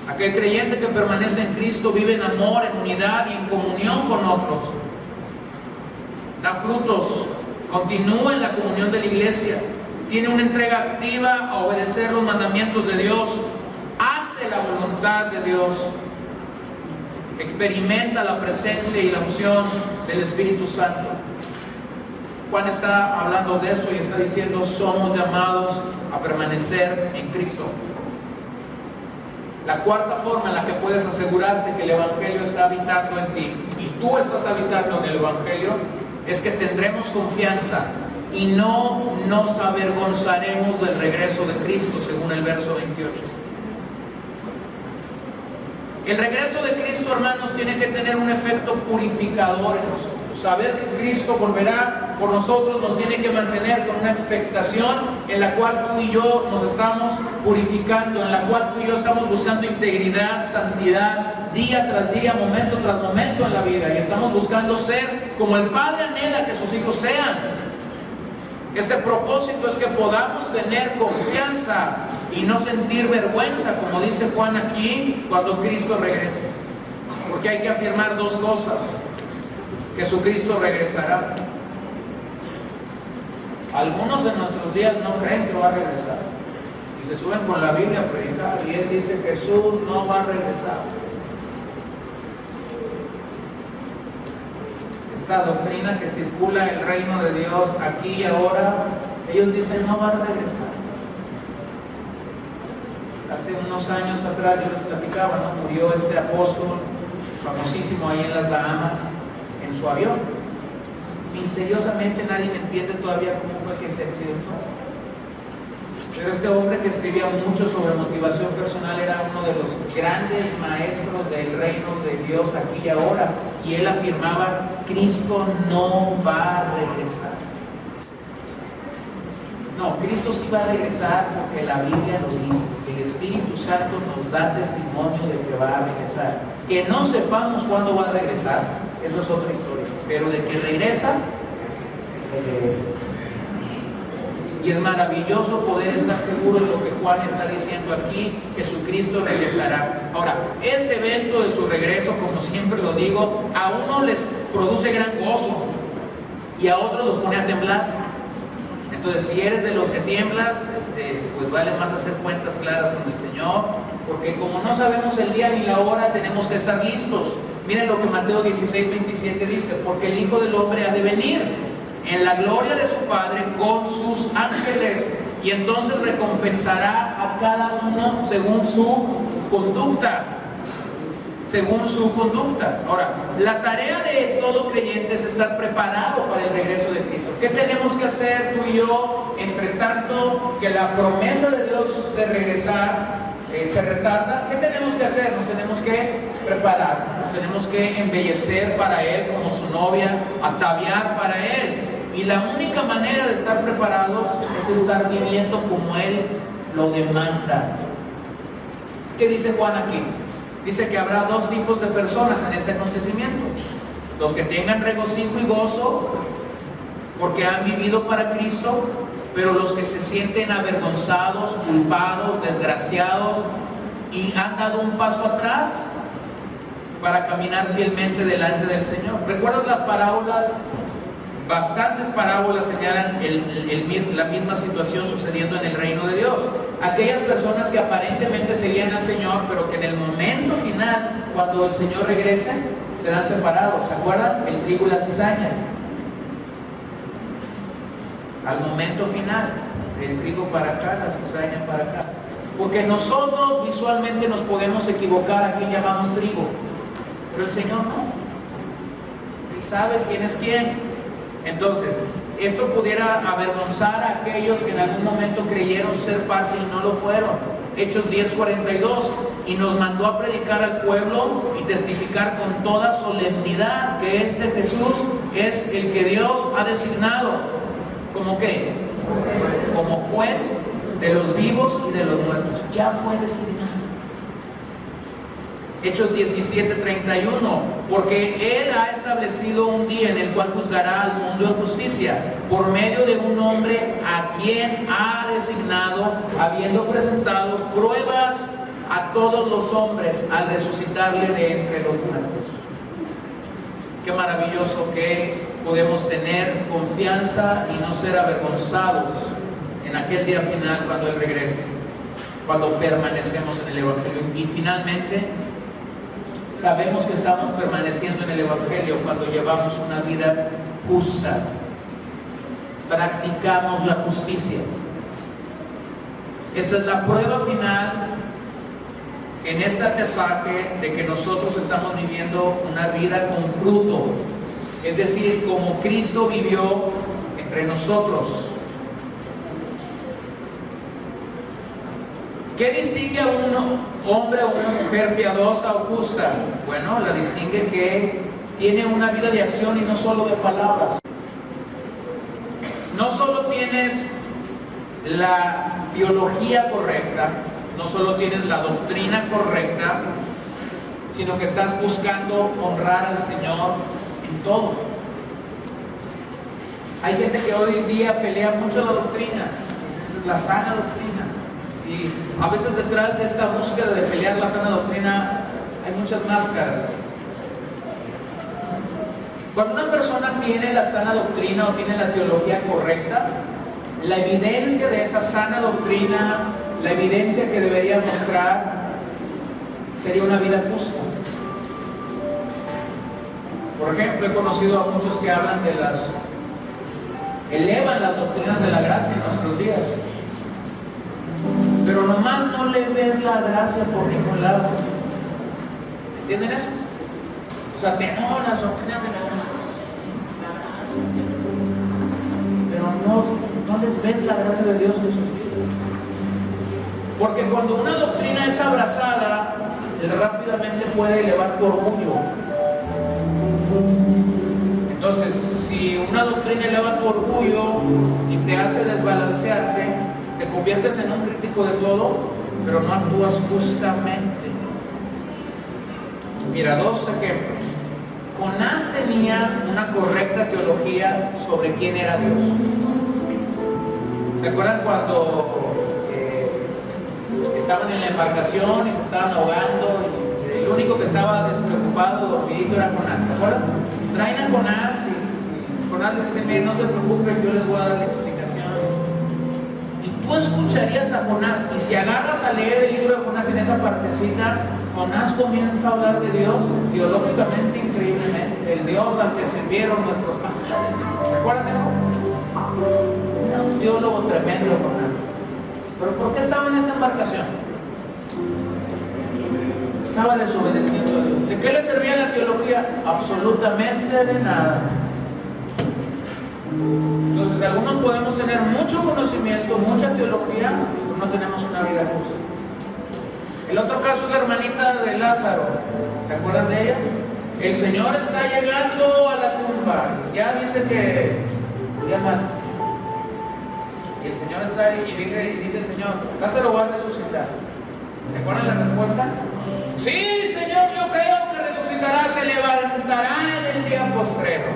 Aquel creyente que permanece en Cristo vive en amor, en unidad y en comunión con otros. Da frutos, continúa en la comunión de la iglesia, tiene una entrega activa a obedecer los mandamientos de Dios, hace la voluntad de Dios, experimenta la presencia y la unción del Espíritu Santo. Juan está hablando de esto y está diciendo: somos llamados a permanecer en Cristo. La cuarta forma en la que puedes asegurarte que el Evangelio está habitando en ti y tú estás habitando en el Evangelio es que tendremos confianza y no nos avergonzaremos del regreso de Cristo, según el verso 28. El regreso de Cristo, hermanos, tiene que tener un efecto purificador en nosotros. Saber que Cristo volverá por nosotros nos tiene que mantener con una expectación en la cual tú y yo nos estamos purificando, en la cual tú y yo estamos buscando integridad, santidad, día tras día, momento tras momento en la vida, y estamos buscando ser como el Padre anhela que sus hijos sean. Este propósito es que podamos tener confianza y no sentir vergüenza, como dice Juan aquí, cuando Cristo regrese. Porque hay que afirmar dos cosas: Jesucristo regresará. Algunos de nuestros días no creen que va a regresar. Y se suben con la Biblia a predicar y él dice que Jesús no va a regresar. Esta doctrina que circula el reino de Dios aquí y ahora, ellos dicen no va a regresar. Hace unos años atrás yo les platicaba, ¿no? Murió este apóstol famosísimo ahí en las Bahamas en su avión. Misteriosamente nadie entiende todavía cómo fue que se accidentó. Pero este hombre que escribía mucho sobre motivación personal era uno de los grandes maestros del reino de Dios aquí y ahora. Y él afirmaba, Cristo no va a regresar. No, Cristo sí va a regresar porque la Biblia lo dice. El Espíritu Santo nos da testimonio de que va a regresar. Que no sepamos cuándo va a regresar, eso es otra historia. Pero de que regresa, regresa. Y es maravilloso poder estar seguro de lo que Juan está diciendo aquí, Jesucristo regresará. Ahora, este evento de su regreso, como siempre lo digo, a uno les produce gran gozo y a otros los pone a temblar. Entonces, si eres de los que tiemblas, pues vale más hacer cuentas claras con el Señor, porque como no sabemos el día ni la hora, tenemos que estar listos. Miren lo que Mateo 16:27 dice, porque el Hijo del Hombre ha de venir en la gloria de su Padre con sus ángeles, y entonces recompensará a cada uno según su conducta. Según su conducta. Ahora, la tarea de todo creyente es estar preparado para el regreso de Cristo. ¿Qué tenemos que hacer tú y yo, entre tanto que la promesa de Dios de regresar se retarda? ¿Qué tenemos que hacer? Nos tenemos que preparar, nos tenemos que embellecer para Él como su novia, ataviar para Él. Y la única manera de estar preparados es estar viviendo como Él lo demanda. ¿Qué dice Juan aquí? Dice que habrá dos tipos de personas en este acontecimiento. Los que tengan regocijo y gozo porque han vivido para Cristo, pero los que se sienten avergonzados, culpados, desgraciados y han dado un paso atrás para caminar fielmente delante del Señor. ¿Recuerdas las parábolas? Bastantes parábolas señalan la misma situación sucediendo en el reino de Dios. Aquellas personas que aparentemente seguían al Señor, pero que en el momento final, cuando el Señor regrese, serán separados. ¿Se acuerdan? El trigo y la cizaña. Al momento final, el trigo para acá, la cizaña para acá. Porque nosotros visualmente nos podemos equivocar a quién llamamos trigo, pero el Señor no. Él sabe quién es quién. Entonces, esto pudiera avergonzar a aquellos que en algún momento creyeron ser parte y no lo fueron. Hechos 10:42, y nos mandó a predicar al pueblo y testificar con toda solemnidad que este Jesús es el que Dios ha designado. ¿Cómo qué? Como juez de los vivos y de los muertos. Ya fue designado. Hechos 17:31, porque Él ha establecido un día en el cual juzgará al mundo en justicia, por medio de un hombre a quien ha designado, habiendo presentado pruebas a todos los hombres al resucitarle de entre los muertos. Qué maravilloso que podemos tener confianza y no ser avergonzados en aquel día final cuando Él regrese, cuando permanecemos en el Evangelio. Y finalmente, sabemos que estamos permaneciendo en el Evangelio cuando llevamos una vida justa, practicamos la justicia. Esta es la prueba final en este pasaje de que nosotros estamos viviendo una vida con fruto, es decir, como Cristo vivió entre nosotros. ¿Qué distingue a un hombre o una mujer piadosa o justa? Bueno, la distingue que tiene una vida de acción y no solo de palabras. No solo tienes la teología correcta, no solo tienes la doctrina correcta, sino que estás buscando honrar al Señor en todo. Hay gente que hoy en día pelea mucho la doctrina, la sana doctrina. Y a veces detrás de esta búsqueda de pelear la sana doctrina hay muchas máscaras. Cuando una persona tiene la sana doctrina o tiene la teología correcta, la evidencia de esa sana doctrina, la evidencia que debería mostrar, sería una vida justa. Por ejemplo, he conocido a muchos que hablan elevan las doctrinas de la gracia en nuestros días, pero nomás no le ves la gracia por ningún lado. ¿Entienden eso? O sea, las doctrinas de la gracia, pero no les ves la gracia de Dios en sus vidas. Porque cuando una doctrina es abrazada, rápidamente puede elevar tu orgullo. Entonces, si una doctrina eleva tu orgullo y te hace desbalancearte, te conviertes en un crítico de todo, pero no actúas justamente. Mira, 2 ejemplos. Jonás tenía una correcta teología sobre quién era Dios. ¿Se acuerdan cuando estaban en la embarcación y se estaban ahogando? Y el único que estaba despreocupado, dormidito, era Jonás. ¿Se acuerdan? Traen a Jonás y Jonás les dice: miren, no se preocupen, yo les voy a dar la explicación. Y tú escucharías a Jonás, y si agarras a leer el libro de Jonás, en esa partecita, Jonás comienza a hablar de Dios teológicamente, increíblemente, el Dios al que sirvieron nuestros padres. ¿Se acuerdan de eso? Era un teólogo tremendo, Jonás. ¿Pero por qué estaba en esa embarcación? Estaba desobedeciendo a Dios. ¿De qué le servía la teología? Absolutamente de nada. Entonces, algunos podemos tener mucho conocimiento, mucha teología, pero no tenemos una vida justa. El otro caso es la hermanita de Lázaro. ¿Se acuerdan de ella? El Señor está llegando a la tumba. Ya dice que llama. Y el Señor está ahí y dice el Señor: Lázaro va a resucitar. ¿Se acuerdan la respuesta? Sí, Señor, yo creo que resucitará, se levantará en el día postrero.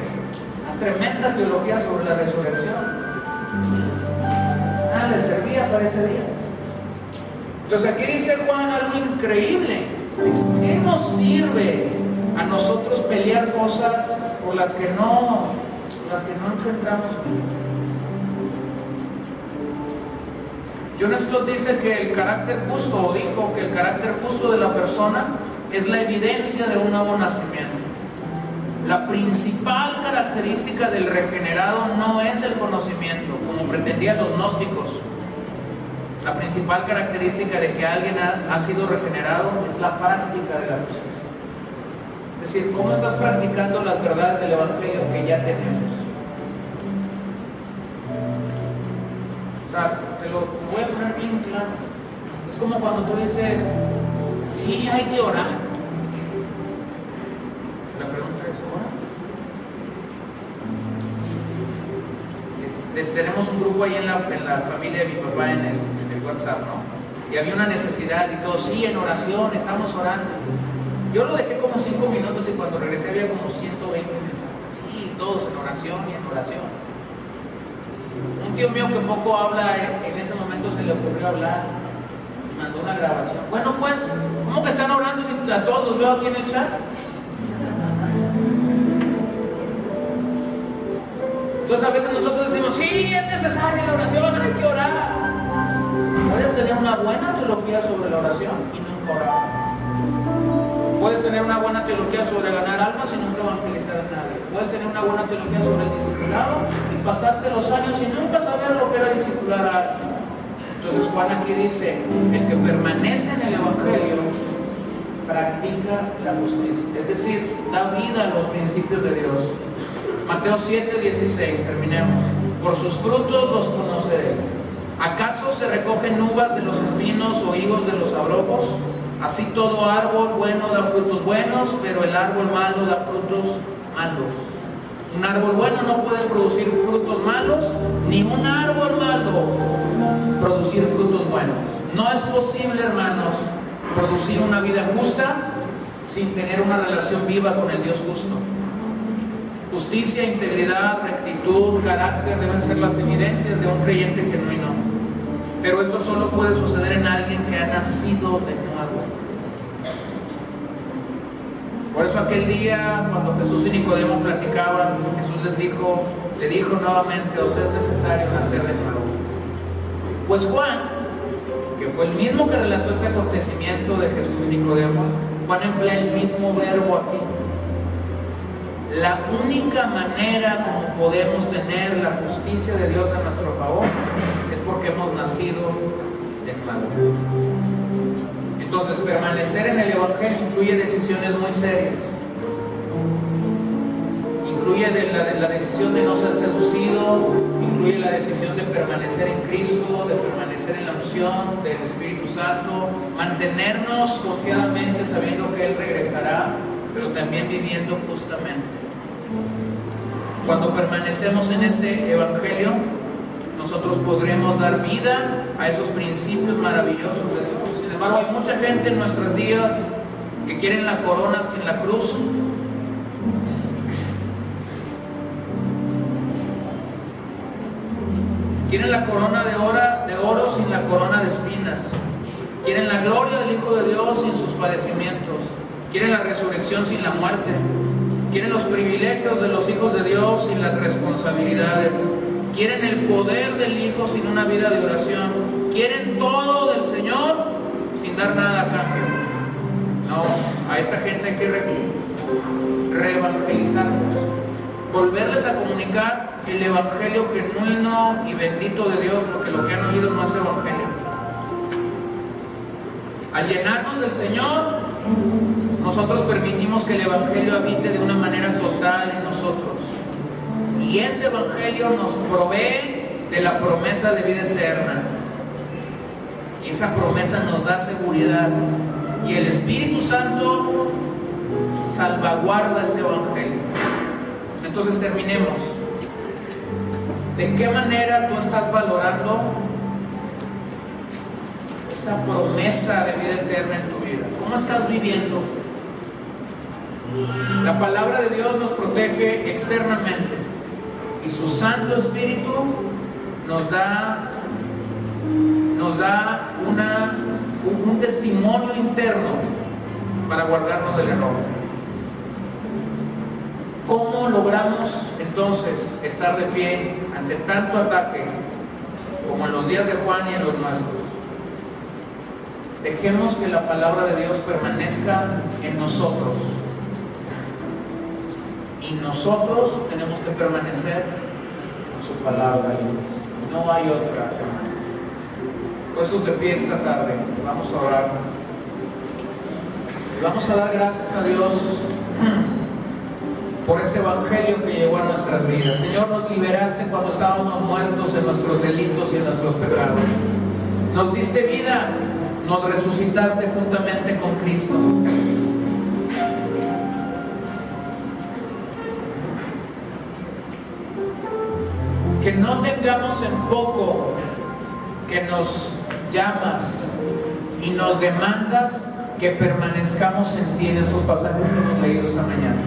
Una tremenda teología sobre la resurrección. Nada le servía para ese día. Entonces aquí dice Juan algo increíble. ¿Qué nos sirve a nosotros pelear cosas por las que no encontramos bien? John Stott dice que el carácter justo, o dijo que el carácter justo de la persona es la evidencia de un nuevo nacimiento. La principal característica del regenerado no es el conocimiento, como pretendían los gnósticos. La principal característica de que alguien ha sido regenerado es la práctica de la justicia. Es decir, cómo estás practicando las verdades del Evangelio que ya tenemos. O sea, te lo voy a poner bien claro. Es como cuando tú dices: sí, hay que orar. La pregunta es: ¿oras? Tenemos un grupo ahí en la familia de mi papá en el WhatsApp, ¿no? Y había una necesidad y todo: sí, en oración, estamos orando. Yo lo dejé como 5 minutos y cuando regresé había como 120 mensajes. Sí, todos en oración y en oración. Un tío mío que poco habla, en ese momento se le ocurrió hablar y mandó una grabación. Bueno, pues, ¿cómo que están orando si a todos los veo aquí en el chat? Entonces a veces nosotros decimos: sí, es necesaria la oración, hay que orar. Puedes tener una buena teología sobre la oración y nunca orar. Puedes tener una buena teología sobre ganar almas y nunca evangelizar a nadie. Puedes tener una buena teología sobre el discipulado y pasarte los años y nunca saber lo que era discipular a alguien. Entonces Juan aquí dice: el que permanece en el Evangelio practica la justicia, es decir, da vida a los principios de Dios. Mateo 7:16, terminemos. Por sus frutos los conoceréis. ¿Acaso se recogen uvas de los espinos o higos de los abrojos? Así todo árbol bueno da frutos buenos, pero el árbol malo da frutos malos. Un árbol bueno no puede producir frutos malos, ni un árbol malo producir frutos buenos. No es posible, hermanos, producir una vida justa sin tener una relación viva con el Dios justo. Justicia, integridad, rectitud, carácter deben ser las evidencias de un creyente genuino. Pero esto solo puede suceder en alguien que ha nacido de nuevo. Por eso aquel día, cuando Jesús y Nicodemo platicaban, Jesús le dijo nuevamente: os es necesario nacer de nuevo. Pues Juan, que fue el mismo que relató este acontecimiento de Jesús y Nicodemo, Juan emplea el mismo verbo aquí. La única manera como podemos tener la justicia de Dios a nuestro favor es porque hemos nacido de nuevo. Entonces, permanecer en el Evangelio incluye decisiones muy serias. Incluye la decisión de no ser seducido, incluye la decisión de permanecer en Cristo, de permanecer en la unción del Espíritu Santo, mantenernos confiadamente sabiendo que Él regresará, pero también viviendo justamente. Cuando permanecemos en este Evangelio, nosotros podremos dar vida a esos principios maravillosos de Dios. Sin embargo, hay mucha gente en nuestros días que quieren la corona sin la cruz. Quieren la corona de oro sin la corona de espinas. Quieren la gloria del Hijo de Dios sin sus padecimientos. Quieren la resurrección sin la muerte. Quieren los privilegios de los hijos de Dios sin las responsabilidades. Quieren el poder del Hijo sin una vida de oración. Quieren todo del Señor sin dar nada a cambio. No, a esta gente hay que reevangelizarlos. Volverles a comunicar el Evangelio genuino y bendito de Dios, porque lo que han oído no es Evangelio. Al llenarnos del Señor, nosotros permitimos que el Evangelio habite de una manera total en nosotros. Y ese Evangelio nos provee de la promesa de vida eterna. Y esa promesa nos da seguridad. Y el Espíritu Santo salvaguarda este Evangelio. Entonces terminemos. ¿De qué manera tú estás valorando esa promesa de vida eterna en tu vida? ¿Cómo estás viviendo? La palabra de Dios nos protege externamente y su Santo Espíritu nos da un testimonio interno para guardarnos del error. ¿Cómo logramos entonces estar de pie ante tanto ataque como en los días de Juan y en los nuestros? Dejemos que la palabra de Dios permanezca en nosotros. Y nosotros tenemos que permanecer en su palabra. No hay otra. Puestos de pie esta tarde, vamos a orar. Y vamos a dar gracias a Dios por este Evangelio que llegó a nuestras vidas. Señor, nos liberaste cuando estábamos muertos en nuestros delitos y en nuestros pecados. Nos diste vida, nos resucitaste juntamente con Cristo. Que no tengamos en poco que nos llamas y nos demandas que permanezcamos en ti, en estos pasajes que hemos leído esta mañana.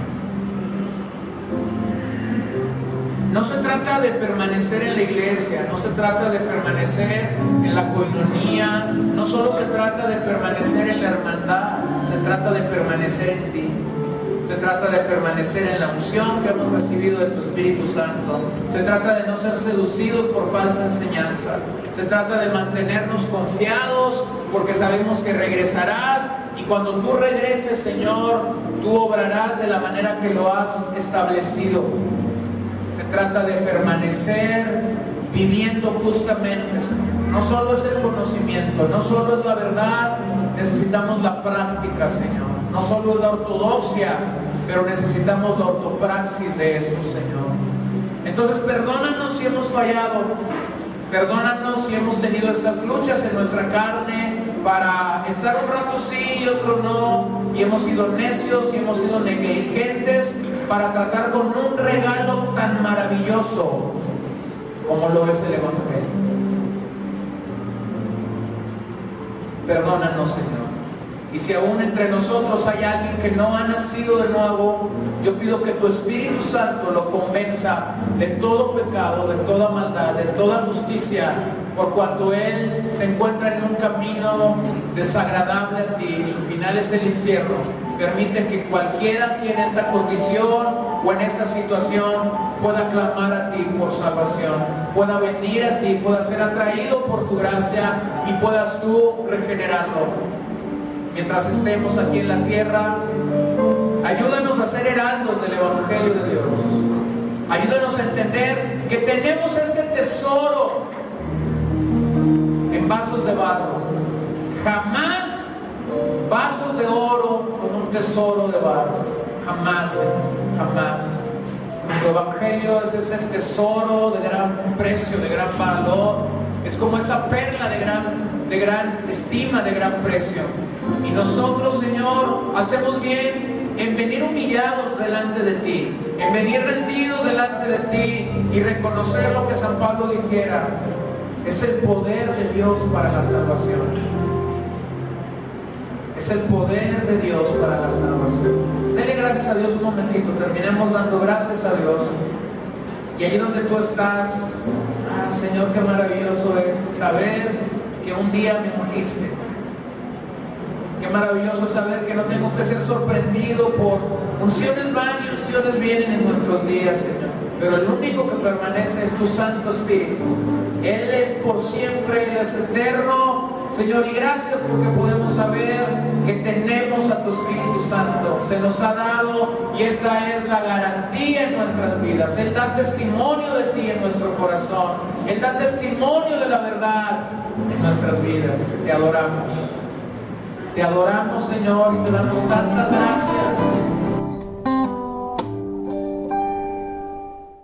No se trata de permanecer en la iglesia, no se trata de permanecer en la coinonía, no solo se trata de permanecer en la hermandad, se trata de permanecer en ti. Se trata de permanecer en la unción que hemos recibido de tu Espíritu Santo. Se trata de no ser seducidos por falsa enseñanza. Se trata de mantenernos confiados porque sabemos que regresarás y cuando tú regreses, Señor, tú obrarás de la manera que lo has establecido. Se trata de permanecer viviendo justamente, Señor. No solo es el conocimiento, no solo es la verdad, necesitamos la práctica, Señor. No solo es la ortodoxia, pero necesitamos la ortopraxis de esto, Señor. Entonces, perdónanos si hemos fallado. Perdónanos si hemos tenido estas luchas en nuestra carne para estar un rato sí y otro no. Y hemos sido necios y hemos sido negligentes para tratar con un regalo tan maravilloso como lo es el Evangelio. Perdónanos, Señor. Y si aún entre nosotros hay alguien que no ha nacido de nuevo, yo pido que tu Espíritu Santo lo convenza de todo pecado, de toda maldad, de toda justicia, por cuanto él se encuentra en un camino desagradable a ti, su final es el infierno. Permite que cualquiera tiene esta condición o en esta situación pueda clamar a ti por salvación, pueda venir a ti, pueda ser atraído por tu gracia y puedas tú regenerarlo. Mientras estemos aquí en la tierra, ayúdanos a ser heraldos del Evangelio de Dios. Ayúdanos a entender que tenemos este tesoro en vasos de barro. Jamás vasos de oro con un tesoro de barro. Jamás, jamás. Tu Evangelio es ese tesoro de gran precio, de gran valor. Es como esa perla de gran estima, de gran precio. Y nosotros, Señor, hacemos bien en venir humillados delante de ti, en venir rendidos delante de ti y reconocer lo que San Pablo dijera: es el poder de Dios para la salvación. Es el poder de Dios para la salvación. Dele gracias a Dios un momentito, terminemos dando gracias a Dios. Y allí donde tú estás, Señor, qué maravilloso es saber que un día me ungiste. Qué maravilloso saber que no tengo que ser sorprendido por unciones van y unciones vienen en nuestros días, Señor. Pero el único que permanece es tu Santo Espíritu. Él es por siempre, Él es eterno. Señor, y gracias porque podemos saber que tenemos a tu Espíritu Santo. Se nos ha dado y esta es la garantía en nuestras vidas. Él da testimonio de ti en nuestro corazón. Él da testimonio de la verdad en nuestras vidas. Te adoramos. Te adoramos, Señor, y te damos tantas gracias.